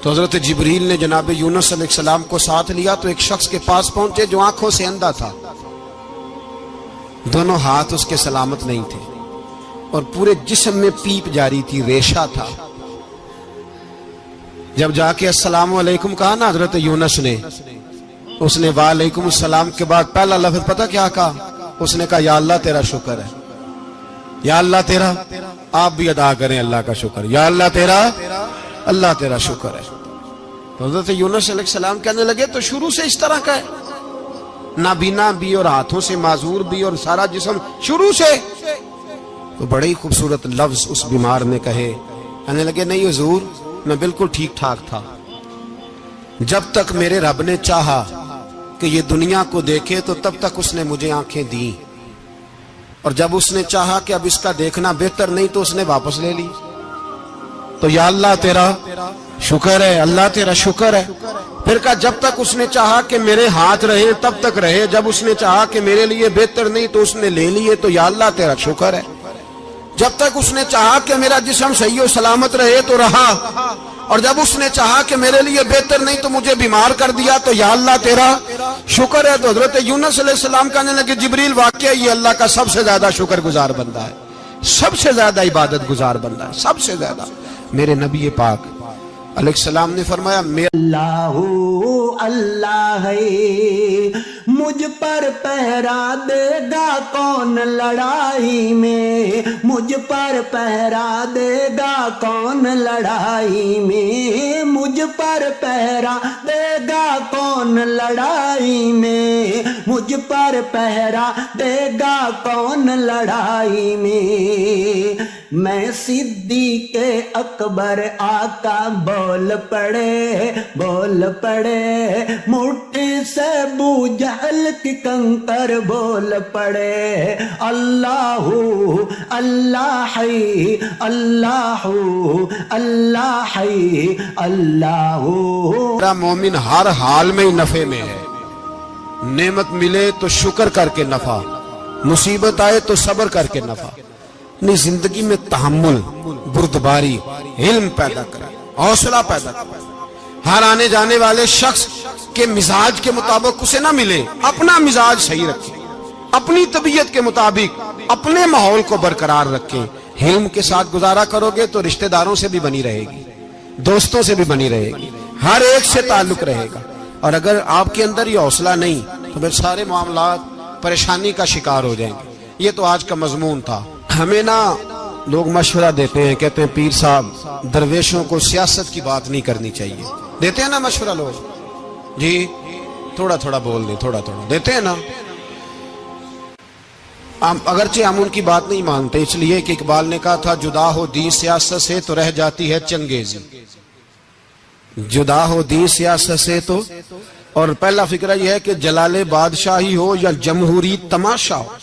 تو حضرت جبریل نے جناب یونس علیہ السلام کو ساتھ لیا تو ایک شخص کے پاس پہنچے جو آنکھوں سے اندھا تھا، دونوں ہاتھ اس کے سلامت نہیں تھے اور پورے جسم میں پیپ جاری تھی، ریشہ تھا۔ جب جا کے السلام علیکم کہا نا حضرت یونس نے، اس نے وعلیکم السلام کے بعد پہلا لفظ پتہ کیا کہا؟ اس نے کہا یا اللہ تیرا شکر ہے، یا اللہ تیرا، آپ بھی ادا کریں اللہ کا شکر، یا اللہ تیرا شکر ہے۔ تو حضرت یونس علیہ السلام کہنے لگے تو شروع سے اس طرح کا ہے، نابینا بھی اور ہاتھوں سے معذور بھی اور سارا جسم شروع سے؟ تو بڑے ہی خوبصورت لفظ اس بیمار نے کہے، کہنے لگے نہیں حضور میں بالکل ٹھیک ٹھاک تھا، جب تک میرے رب نے چاہا کہ یہ دنیا کو دیکھے تو تب تک اس نے مجھے آنکھیں دیں، اور جب اس نے چاہا کہ اب اس کا دیکھنا بہتر نہیں تو اس نے واپس لے لی۔ تو یا اللہ تیرا شکر ہے، اللہ تیرا شکر ہے۔ پھر کہا جب تک اس نے چاہا کہ میرے ہاتھ رہے تب تک رہے، جب اس نے چاہا کہ میرے لیے بہتر نہیں تو اس نے لے لیے، تو یا اللہ تیرا شکر ہے۔ جب تک اس نے چاہا کہ میرا جسم صحیح و سلامت رہے تو رہا، اور جب اس نے چاہا کہ میرے لیے بہتر نہیں تو مجھے بیمار کر دیا، تو یا اللہ تیرا شکر ہے۔ تو حضرت یونس علیہ السلام کہنے لگے جبریل واقعہ یہ اللہ کا سب سے زیادہ شکر گزار بندہ ہے، سب سے زیادہ عبادت گزار بندہ ہے، سب سے زیادہ۔ میرے نبی پاک علیہ السلام نے فرمایا اللہ اللہ ہے، مجھ پر پہرا دے گا کون لڑائی میں، مجھ پر پہرا دے گا کون لڑائی میں، مجھ پر پہرا دے گا کون لڑائی میں، مجھ پر پہرا دے گا کون لڑائی میں۔ میں صدیق اکبر آقا بول پڑے مٹھی سے ابو جہل کی کنکر بول پڑے، اللہ اللہ ہے اللہ اللہ ہے اللہ۔ میرا مومن ہر حال میں نفع میں ہے، نعمت ملے تو شکر کر کے نفع، مصیبت آئے تو صبر کر کے نفع۔ اپنی زندگی میں تحمل، بردباری، علم پیدا کرے، حوصلہ پیدا کرے۔ ہر آنے جانے والے شخص کے مزاج کے مطابق اسے نہ ملے، اپنا مزاج صحیح رکھے، اپنی طبیعت کے مطابق اپنے ماحول کو برقرار رکھے۔ علم کے ساتھ گزارا کرو گے تو رشتہ داروں سے بھی بنی رہے گی، دوستوں سے بھی بنی رہے گی، ہر ایک سے تعلق رہے گا۔ اور اگر آپ کے اندر یہ حوصلہ نہیں تو پھر سارے معاملات پریشانی کا شکار ہو جائیں گے۔ یہ تو آج کا مضمون تھا۔ ہمیں نا لوگ مشورہ دیتے ہیں، کہتے ہیں پیر صاحب درویشوں کو سیاست کی بات نہیں کرنی چاہیے، دیتے ہیں نا مشورہ لوگ، جی تھوڑا تھوڑا بول دیں، تھوڑا تھوڑا دیتے ہیں نا۔ اگرچہ ہم ان کی بات نہیں مانتے، اس لیے کہ اقبال نے کہا تھا جدا ہو دین سیاست سے تو رہ جاتی ہے چنگیزی، جدا ہو دین سیاست سے تو۔ اور پہلا فکرہ یہ ہے کہ جلال بادشاہی ہو یا جمہوری تماشا ہو،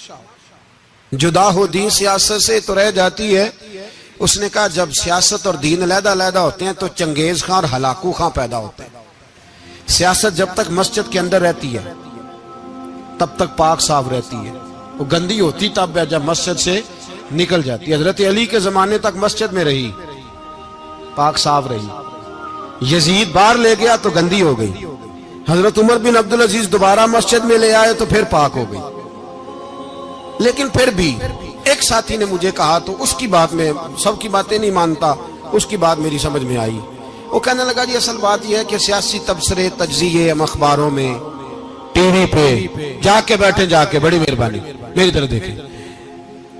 جدا ہو دین سیاست سے تو رہ جاتی ہے۔ اس نے کہا جب سیاست اور دین علیحدہ علیحدہ ہوتے ہیں تو چنگیز خان اور ہلاکو خان پیدا ہوتے ہیں۔ سیاست جب تک مسجد کے اندر رہتی ہے تب تک پاک صاف رہتی ہے، وہ گندی ہوتی تب جب مسجد سے نکل جاتی ہے۔ حضرت علی کے زمانے تک مسجد میں رہی، پاک صاف رہی، یزید باہر لے گیا تو گندی ہو گئی، حضرت عمر بن عبدالعزیز دوبارہ مسجد میں لے آئے تو پھر پاک ہو گئی۔ لیکن پھر بھی ایک ساتھی نے مجھے کہا تو اس کی بات میں سب کی باتیں نہیں مانتا، اس کی بات میری سمجھ میں آئی۔ وہ کہنے لگا جی اصل بات یہ ہے کہ سیاسی تبصرے تجزیے ہم اخباروں میں ٹی وی پہ جا کے بیٹھے، جا کے بڑی مہربانی میری طرف دیکھیں،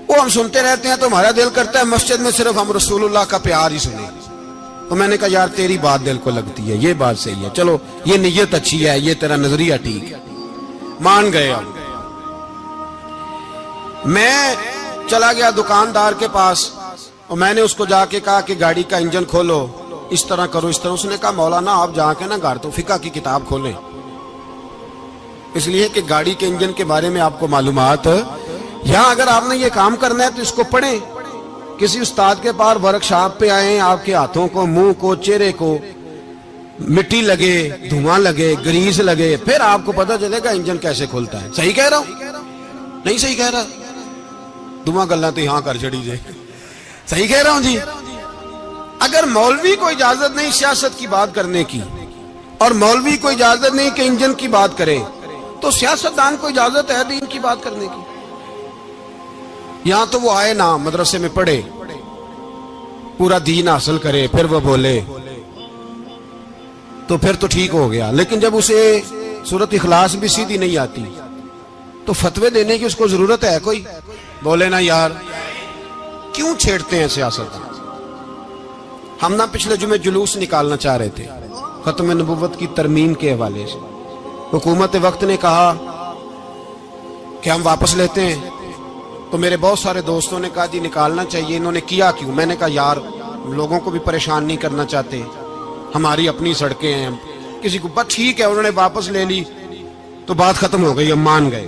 وہ ہم سنتے رہتے ہیں تو ہمارا دل کرتا ہے مسجد میں صرف ہم رسول اللہ کا پیار ہی سنیں۔ تو میں نے کہا یار تیری بات دل کو لگتی ہے، یہ بات صحیح ہے، چلو یہ نیت اچھی ہے، یہ تیرا نظریہ ٹھیک ہے، مان گئے ہم۔ میں چلا گیا دکاندار کے پاس اور میں نے اس کو جا کے کہا کہ گاڑی کا انجن کھولو، اس طرح کرو اس طرح. اس نے کہا مولانا آپ جا کے نا گھر تو فقہ کی کتاب کھولیں, اس لیے کہ گاڑی کے انجن کے بارے میں آپ کو معلومات, یہاں اگر آپ نے یہ کام کرنا ہے تو اس کو پڑھیں. کسی استاد کے پاس ورک شاپ پہ آئیں, آپ کے ہاتھوں کو, منہ کو, چہرے کو مٹی لگے, دھواں لگے, گریس لگے, پھر آپ کو پتہ چلے گا انجن کیسے کھلتا ہے. صحیح کہہ رہا ہوں نہیں صحیح کہہ رہا؟ دھواں گلا تو یہاں کر چڑی جائے. صحیح کہہ رہا ہوں جی. اگر مولوی کو اجازت نہیں سیاست کی بات کرنے کی, اور مولوی کو اجازت نہیں کہ انجن کی بات کرے, تو سیاستدان کو اجازت ہے دین کی بات کرنے کی. یہاں تو وہ آئے نا مدرسے میں پڑھے, پورا دین حاصل کرے, پھر وہ بولے تو پھر تو ٹھیک ہو گیا. لیکن جب اسے سورت اخلاص بھی سیدھی نہیں آتی تو فتوے دینے کی اس کو ضرورت ہے کوئی؟ بولے نا یار کیوں چھیڑتے ہیں سیاست. ہم نا پچھلے جمعے جلوس نکالنا چاہ رہے تھے ختم نبوت کی ترمیم کے حوالے سے. حکومت وقت نے کہا کہ ہم واپس لیتے ہیں, تو میرے بہت سارے دوستوں نے کہا جی نکالنا چاہیے. انہوں نے کیا کیوں؟ میں نے کہا یار لوگوں کو بھی پریشان نہیں کرنا چاہتے, ہماری اپنی سڑکیں ہیں, کسی کو بس ٹھیک ہے. انہوں نے واپس لے لی تو بات ختم ہو گئی, ہم مان گئے,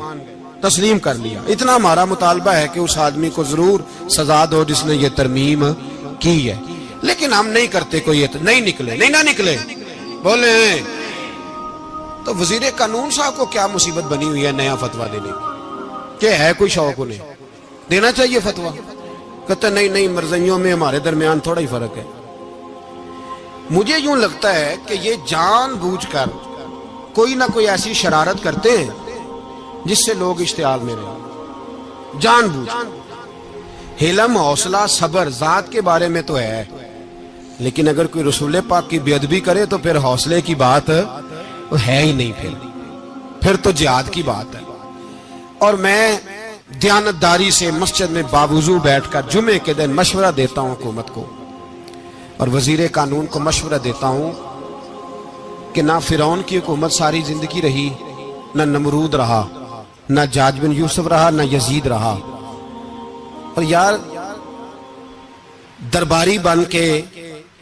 تسلیم کر لیا. اتنا ہمارا مطالبہ ہے کہ اس آدمی کو ضرور سزا دو جس نے یہ ترمیم کی ہے. لیکن ہم نہیں کرتے, کوئی نہیں نکلے, نہیں نہ نکلے بولے. تو وزیر قانون صاحب کو کیا مصیبت بنی ہوئی ہے نیا فتویٰ دینے کی, کہ ہے کوئی شوق انہیں دینا چاہیے فتویٰ؟ کہتے نہیں مرضیوں میں ہمارے درمیان تھوڑا ہی فرق ہے. مجھے یوں لگتا ہے کہ یہ جان بوجھ کر کوئی نہ کوئی ایسی شرارت کرتے ہیں جس سے لوگ اشتعال میں رہیں. جان بوجھ. حلم, حوصلہ, صبر ذات کے بارے میں تو ہے, لیکن اگر کوئی رسول پاک کی بے ادبی کرے تو پھر حوصلے کی بات ہے ہی نہیں, پھر تو جہاد کی بات ہے. اور میں دیانتداری سے مسجد میں باوضو بیٹھ کر جمعے کے دن مشورہ دیتا ہوں حکومت کو, اور وزیر قانون کو مشورہ دیتا ہوں کہ نہ فرعون کی حکومت ساری زندگی رہی, نہ نمرود رہا, نہ جاج بن یوسف رہا, نہ یزید رہا. اور یار درباری بن کے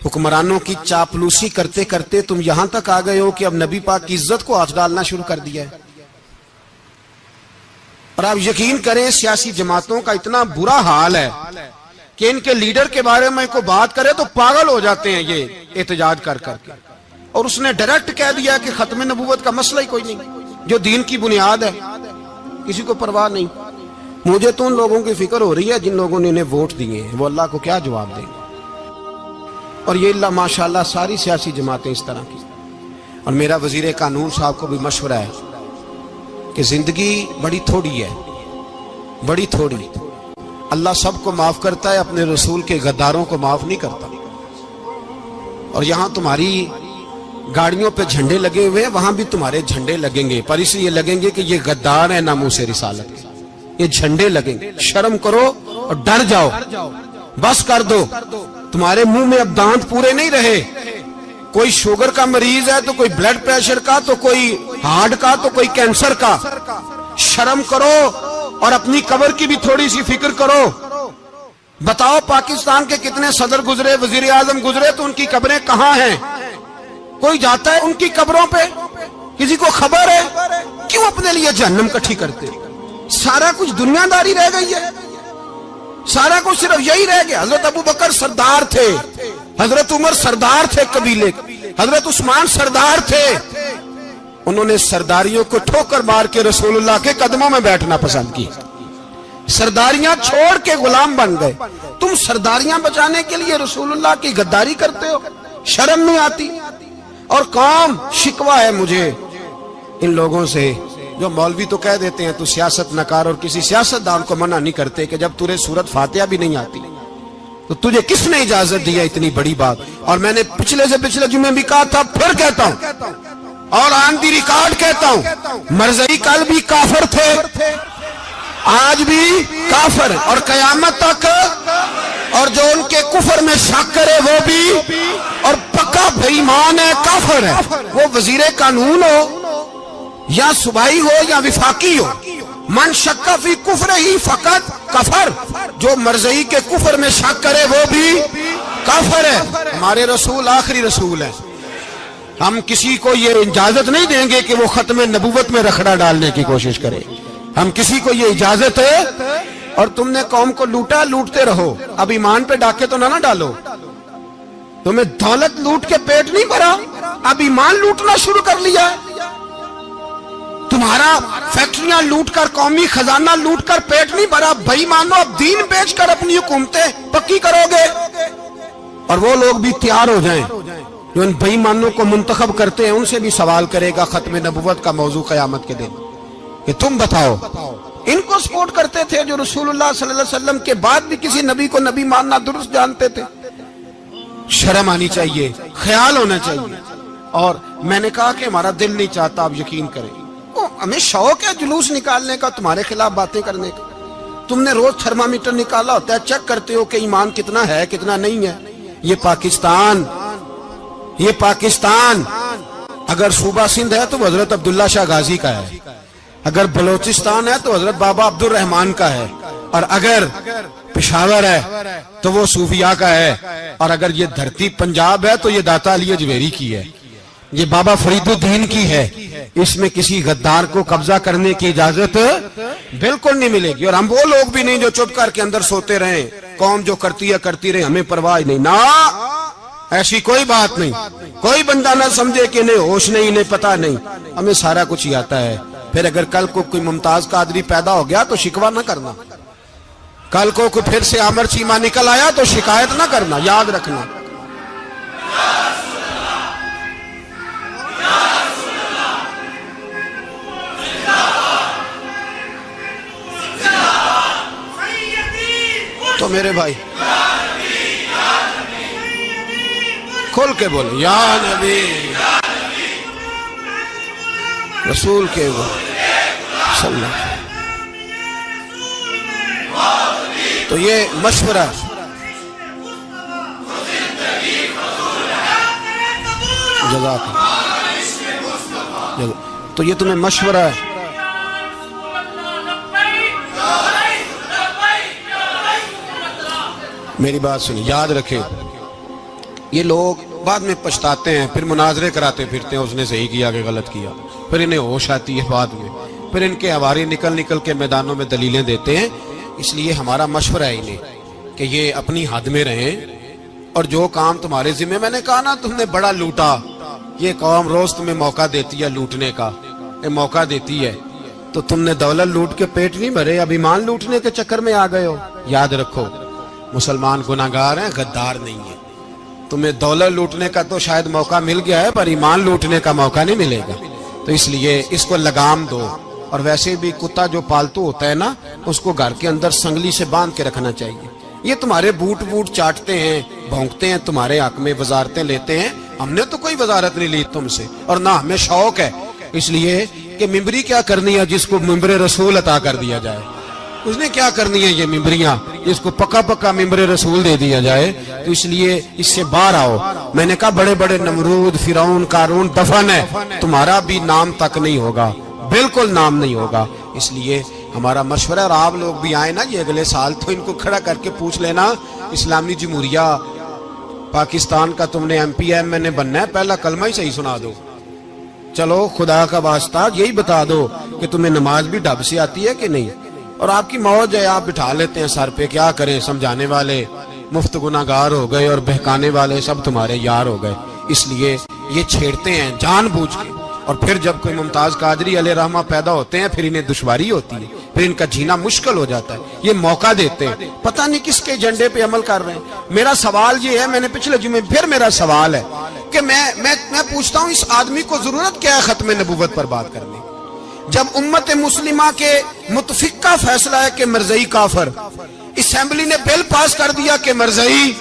حکمرانوں کی چاپلوسی کرتے کرتے تم یہاں تک آ گئے ہو کہ اب نبی پاک کی عزت کو آنچ ڈالنا شروع کر دیا ہے. اور آپ یقین کریں سیاسی جماعتوں کا اتنا برا حال ہے کہ ان کے لیڈر کے بارے میں کوئی بات کرے تو پاگل ہو جاتے ہیں یہ احتجاج کر کر کے. اور اس نے ڈائریکٹ کہہ دیا کہ ختم نبوت کا مسئلہ ہی کوئی نہیں, جو دین کی بنیاد ہے, کسی کو پرواہ نہیں. مجھے تو ان لوگوں کی فکر ہو رہی ہے جن لوگوں نے انہیں ووٹ دیے ہیں, وہ اللہ کو کیا جواب دیں گے. اور یہ اللہ ماشاءاللہ ساری سیاسی جماعتیں اس طرح کی. اور میرا وزیر قانون صاحب کو بھی مشورہ ہے کہ زندگی بڑی تھوڑی ہے, بڑی تھوڑی. اللہ سب کو معاف کرتا ہے, اپنے رسول کے غداروں کو معاف نہیں کرتا. اور یہاں تمہاری گاڑیوں پہ جھنڈے لگے ہوئے ہیں, وہاں بھی تمہارے جھنڈے لگیں گے, پر اس لیے لگیں گے کہ یہ غدار ہیں ناموس رسالت کے. یہ جھنڈے لگیں گے. شرم کرو اور ڈر جاؤ, بس کر دو. تمہارے منہ میں اب دانت پورے نہیں رہے. کوئی شوگر کا مریض ہے تو کوئی بلڈ پریشر کا, تو کوئی ہارٹ کا, تو کوئی کینسر کا. شرم کرو اور اپنی قبر کی بھی تھوڑی سی فکر کرو. بتاؤ پاکستان کے کتنے صدر گزرے, وزیر اعظم گزرے, تو ان کی قبریں کہاں ہیں؟ کوئی جاتا ہے ان کی قبروں پہ؟ کسی کو خبر ہے؟ کیوں اپنے لیے جہنم کٹھی کرتے؟ سارا کچھ دنیا داری رہ گئی ہے, سارا کچھ صرف یہی رہ گیا. حضرت ابو بکر سردار تھے, حضرت عمر سردار تھے قبیلے, حضرت عثمان سردار تھے. انہوں نے سرداریوں کو ٹھوکر مار کے رسول اللہ کے قدموں میں بیٹھنا پسند کی. سرداریاں چھوڑ کے غلام بن گئے. تم سرداریاں بچانے کے لیے رسول اللہ کی غداری کرتے ہو, شرم نہیں آتی؟ اور قوم شکوہ ہے مجھے ان لوگوں سے جو مولوی تو کہہ دیتے ہیں تو سیاست نہ کر, اور کسی سیاستدان کو منع نہیں کرتے کہ جب تجھے سورت فاتحہ بھی نہیں آتی تو تجھے کس نے اجازت دیا اتنی بڑی بات. اور میں نے پچھلے سے پچھلے جمعے بھی کہا تھا, پھر کہتا ہوں اور آن دی ریکارڈ کہتا ہوں, مرزائی کل بھی کافر تھے, آج بھی کافر, اور قیامت تک. اور جو ان کے کفر میں شک کرے وہ بھی, اور پکا بے ایمان ہے, کافر ہے. وہ وزیر قانون ہو یا صوبائی ہو یا وفاقی ہو, من شک فی کفر ہی فقط کفر. جو مرزائی کے کفر میں شک کرے وہ بھی کافر ہے. ہمارے رسول آخری رسول ہیں. ہم کسی کو یہ اجازت نہیں دیں گے کہ وہ ختم نبوت میں رکھڑا ڈالنے کی کوشش کرے. ہم کسی کو یہ اجازت ہے. اور تم نے قوم کو لوٹا, لوٹتے رہو. اب ایمان پہ ڈاکے تو نہ ڈالو. تمہیں دولت لوٹ کے پیٹ نہیں بھرا, اب ایمان لوٹنا شروع کر لیا ہے. تمہارا فیکٹریاں لوٹ کر, قومی خزانہ لوٹ کر پیٹ نہیں بھرا. بھائی مانو اب دین بیچ کر اپنی حکومتیں پکی کرو گے. اور وہ لوگ بھی تیار ہو جائیں جو ان بے ایمانوں کو منتخب کرتے ہیں, ان سے بھی سوال کرے گا ختم نبوت کا موضوع قیامت کے دن کہ تم بتاؤ. ان کو سپورٹ کرتے تھے جو رسول اللہ صلی اللہ علیہ وسلم کے بعد بھی کسی نبی کو نبی ماننا درست جانتے تھے. شرم آنی چاہیے, خیال ہونا چاہیے. اور میں نے کہا کہ ہمارا دل نہیں چاہتا, آپ یقین کریں. ہمیں شوق ہے جلوس نکالنے کا, تمہارے خلاف باتیں کرنے کا. تم نے روز تھرمامیٹر نکالا ہوتا ہے, چیک کرتے ہو کہ ایمان کتنا ہے کتنا نہیں ہے. یہ پاکستان اگر صوبہ سندھ ہے تو حضرت عبداللہ شاہ غازی کا ہے, اگر بلوچستان ہے تو حضرت بابا عبد الرحمان کا ہے, اور اگر پشاور ہے تو وہ صوفیاء کا ہے, اور اگر یہ دھرتی پنجاب ہے تو یہ داتا علی اجویری کی ہے, یہ بابا فرید الدین کی ہے. اس میں کسی غدار کو قبضہ کرنے کی اجازت بالکل نہیں ملے گی. اور ہم وہ لوگ بھی نہیں جو چپ کر کے اندر سوتے رہیں, قوم جو کرتی ہے کرتی رہے, ہمیں پرواہ نہیں. نا, ایسی کوئی بات نہیں. کوئی بندہ نہ سمجھے کہ انہیں ہوش نہیں, انہیں پتہ نہیں. ہمیں سارا کچھ ہی آتا ہے. پھر اگر کل کو کوئی ممتاز قادری پیدا ہو گیا تو شکوہ نہ کرنا. کل کو کوئی پھر سے عامر چیمہ نکل آیا تو شکایت نہ کرنا, یاد رکھنا. تو میرے بھائی کھول کے بولے یا نبی رسول کے صلی اللہ. تو یہ مشورہ جزاک اللہ. تو یہ تمہیں مشورہ ہے. میری بات سنی, یاد رکھے. یہ لوگ بعد میں پچھتاتے ہیں, پھر مناظرے کراتے پھرتے ہیں, اس نے صحیح کیا کہ غلط کیا. پھر انہیں ہوش آتی ہے بعد میں, پھر ان کے ہواری نکل کے میدانوں میں دلیلیں دیتے ہیں. اس لیے ہمارا مشورہ ہے انہیں کہ یہ اپنی حد میں رہیں, اور جو کام تمہارے ذمہ, میں نے کہا نا تم نے بڑا لوٹا, یہ قوم روز تمہیں موقع دیتی ہے لوٹنے کا, یہ موقع دیتی ہے, تو تم نے دولت لوٹ کے پیٹ نہیں بھرے, اب ایمان لوٹنے کے چکر میں آ گئے ہو. یاد رکھو مسلمان گناہگار ہیں, غدار نہیں ہیں. تمہیں دولت لوٹنے کا تو شاید موقع مل گیا ہے, پر ایمان لوٹنے کا موقع نہیں ملے گا. تو اس لیے اس کو لگام دو. اور ویسے بھی کتا جو پالتو ہوتا ہے نا, اس کو گھر کے اندر سنگلی سے باندھ کے رکھنا چاہیے. یہ تمہارے بوٹ چاٹتے ہیں, بھونکتے ہیں, تمہارے حق میں وزارتیں لیتے ہیں. ہم نے تو کوئی وزارت نہیں لی تم سے, اور نہ ہمیں شوق ہے. اس لیے کہ ممبری کیا کرنی ہے جس کو ممبر رسول عطا کر دیا جائے, اس نے کیا کرنی ہے یہ ممبریاں جس کو پکا ممبر رسول دے دیا جائے. تو اس لیے اس سے باہر آؤ. میں نے کہا بڑے بڑے نمرود, فرعون, قارون دفن ہے, تمہارا بھی نام تک نہیں ہوگا, بالکل نام نہیں ہوگا. اس لیے ہمارا مشورہ, اور آپ لوگ بھی آئے نا یہ اگلے سال, تو ان کو کھڑا کر کے پوچھ لینا اسلامی جمہوریہ پاکستان کا تم نے MPM میں نے بننا ہے, پہلا کلمہ ہی صحیح سنا دو. چلو خدا کا واسطہ یہی بتا دو کہ تمہیں نماز بھی ڈھب سے آتی ہے کہ نہیں. اور آپ کی موج ہے, آپ بٹھا لیتے ہیں سر پہ, کیا کریں, سمجھانے والے مفت گناہگار ہو گئے اور بہکانے والے سب تمہارے یار ہو گئے. اس لیے یہ چھیڑتے ہیں جان بوجھ کے. اور پھر جب کوئی ممتاز قادری علیہ رحمہ پیدا ہوتے ہیں, پھر انہیں دشواری ہوتی ہے, پھر ان کا جینا مشکل ہو جاتا ہے. یہ موقع دیتے ہیں, پتہ نہیں کس کے ایجنڈے پہ عمل کر رہے ہیں. میرا سوال یہ ہے, میں نے پچھلے جمعے پھر میرا سوال ہے کہ میں پوچھتا ہوں, اس آدمی کو ضرورت کیا ہے ختم نبوت پر بات کرنے, جب امت مسلمہ کے متفقہ فیصلہ ہے کہ مرزائی کافر. اسمبلی نے بل پاس کر دیا کہ مرزائی,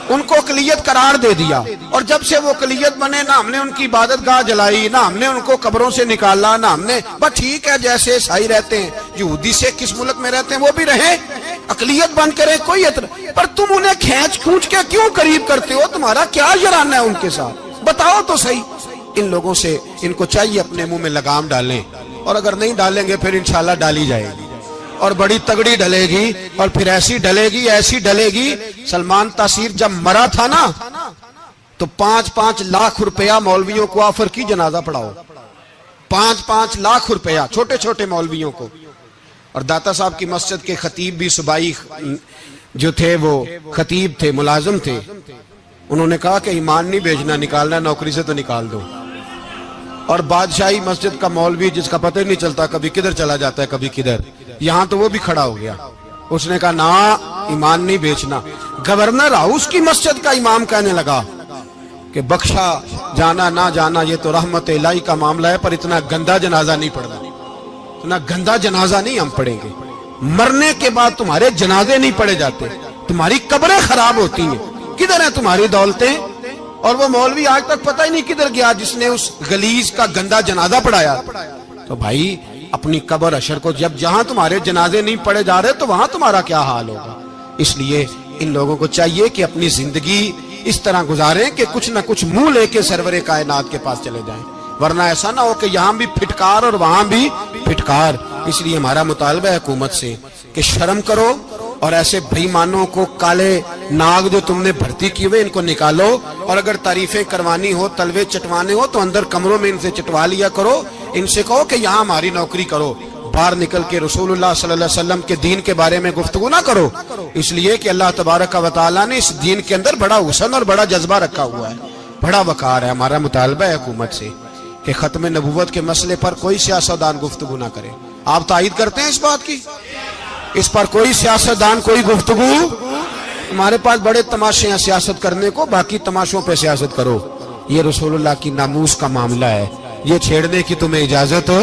ان کو اقلیت قرار دے دیا, اور جب سے وہ اقلیت بنے, نہ ہم نے ان کی عبادت گاہ جلائی, نہ ہم نے ان کو قبروں سے نکالا, نہ ہم نے, بس ٹھیک ہے جیسے عیسائی رہتے ہیں, یہودی سے کس ملک میں رہتے ہیں وہ بھی رہیں, اقلیت بن کریں, کوئی اعتراض. پر تم انہیں کھینچ کے کیوں قریب کرتے ہو, تمہارا کیا جرانہ ہے ان کے ساتھ, بتاؤ تو صحیح. ان لوگوں سے ان کو چاہیے اپنے منہ میں لگام ڈالیں, اور اگر نہیں ڈالیں گے پھر انشاءاللہ ڈالی جائے گی, اور بڑی تگڑی ڈلے گی, اور پھر ایسی ڈلے گی. سلمان تاثیر جب مرا تھا نا, تو 5-5 لاکھ روپیہ مولویوں کو آفر کی جنازہ پڑھاؤ. 5-5 لاکھ روپیہ چھوٹے چھوٹے مولویوں کو. اور داتا صاحب کی مسجد کے خطیب بھی صوبائی جو تھے وہ خطیب تھے, ملازم تھے. انہوں نے کہا کہ ایمان نہیں بھیجنا, نکالنا نوکری سے تو نکال دو. اور بادشاہی مسجد کا مولوی جس کا پتہ نہیں چلتا کبھی کدھر چلا جاتا ہے کبھی کدھر, یہاں تو وہ بھی کھڑا ہو گیا. اس نے کہا نا ایمان نہیں بیچنا. گورنر ہاؤس کی مسجد کا امام کہنے لگا کہ بخشا جانا نہ جانا یہ تو رحمت الہی کا معاملہ ہے, پر اتنا گندا جنازہ نہیں پڑھنا, اتنا گندا جنازہ نہیں ہم پڑھیں گے. مرنے کے بعد تمہارے جنازے نہیں پڑھے جاتے, تمہاری قبریں خراب ہوتی ہیں, کدھر ہیں تمہاری دولتیں. اور وہ مولوی آج تک پتہ ہی نہیں کدھر گیا جس نے اس غلیظ کا گندا جنازہ پڑھایا. تو بھائی اپنی قبر اشر کو, جب جہاں تمہارے جنازے نہیں پڑھے جا رہے تو وہاں تمہارا کیا حال ہوگا. اس لیے ان لوگوں کو چاہیے کہ اپنی زندگی اس طرح گزاریں کہ کچھ نہ کچھ منہ لے کے سرور کائنات کے پاس چلے جائیں, ورنہ ایسا نہ ہو کہ یہاں بھی پھٹکار اور وہاں بھی پھٹکار. اس لیے ہمارا مطالبہ ہے حکومت سے کہ شرم کرو اور ایسے بےایمانوں کو, کالے ناگ جو تم نے بھرتی کیے ہوئے ان کو نکالو, اور اگر تعریفیں کروانی ہو, تلوے چٹوانے ہو تو اندر کمروں میں ان سے چٹوا لیا کرو. ان سے کہو کہ یہاں ہماری نوکری کرو, باہر نکل کے رسول اللہ صلی اللہ علیہ وسلم کے دین کے بارے میں گفتگو نہ کرو. اس لیے کہ اللہ تبارک و تعالیٰ نے اس دین کے اندر بڑا حسن اور بڑا جذبہ رکھا ہوا ہے, بڑا وقار ہے. ہمارا مطالبہ ہے حکومت سے کہ ختم نبوت کے مسئلے پر کوئی سیاستدان گفتگو نہ کرے. آپ تائید کرتے ہیں اس بات کی؟ اس پر کوئی سیاستدان کوئی گفتگو. ہمارے پاس بڑے تماشے ہیں سیاست کرنے کو, باقی تماشوں پہ سیاست کرو. یہ رسول اللہ کی ناموس کا معاملہ ہے, یہ چھیڑنے کی تمہیں اجازت ہو.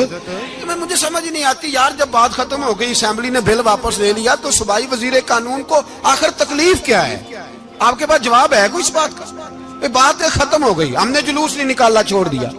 مجھے سمجھ نہیں آتی یار, جب بات ختم ہو گئی, اسمبلی نے بل واپس لے لیا, تو صوبائی وزیر قانون کو آخر تکلیف کیا ہے؟ آپ کے پاس جواب ہے کوئی اس بات کا؟ بات ختم ہو گئی, ہم نے جلوس نہیں نکالا, چھوڑ دیا,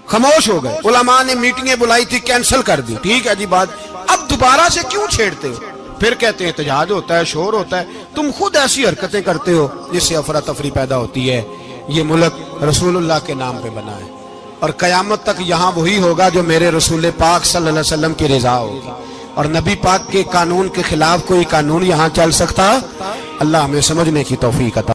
خاموش ہو گئے. علماء نے میٹنگیں بلائی تھی, کینسل کر دی, ٹھیک ہے جی بات. اب دوبارہ سے کیوں چھیڑتے ہو؟ پھر کہتے ہیں احتجاج ہوتا ہے, شور ہوتا ہے. تم خود ایسی حرکتیں کرتے ہو جس سے افراتفری پیدا ہوتی ہے. یہ ملک رسول اللہ کے نام پہ بنا ہے, اور قیامت تک یہاں وہی ہوگا جو میرے رسول پاک صلی اللہ علیہ وسلم کی رضا ہوگی. اور نبی پاک کے قانون کے خلاف کوئی قانون یہاں چل سکتا؟ اللہ ہمیں سمجھنے کی توفیق عطا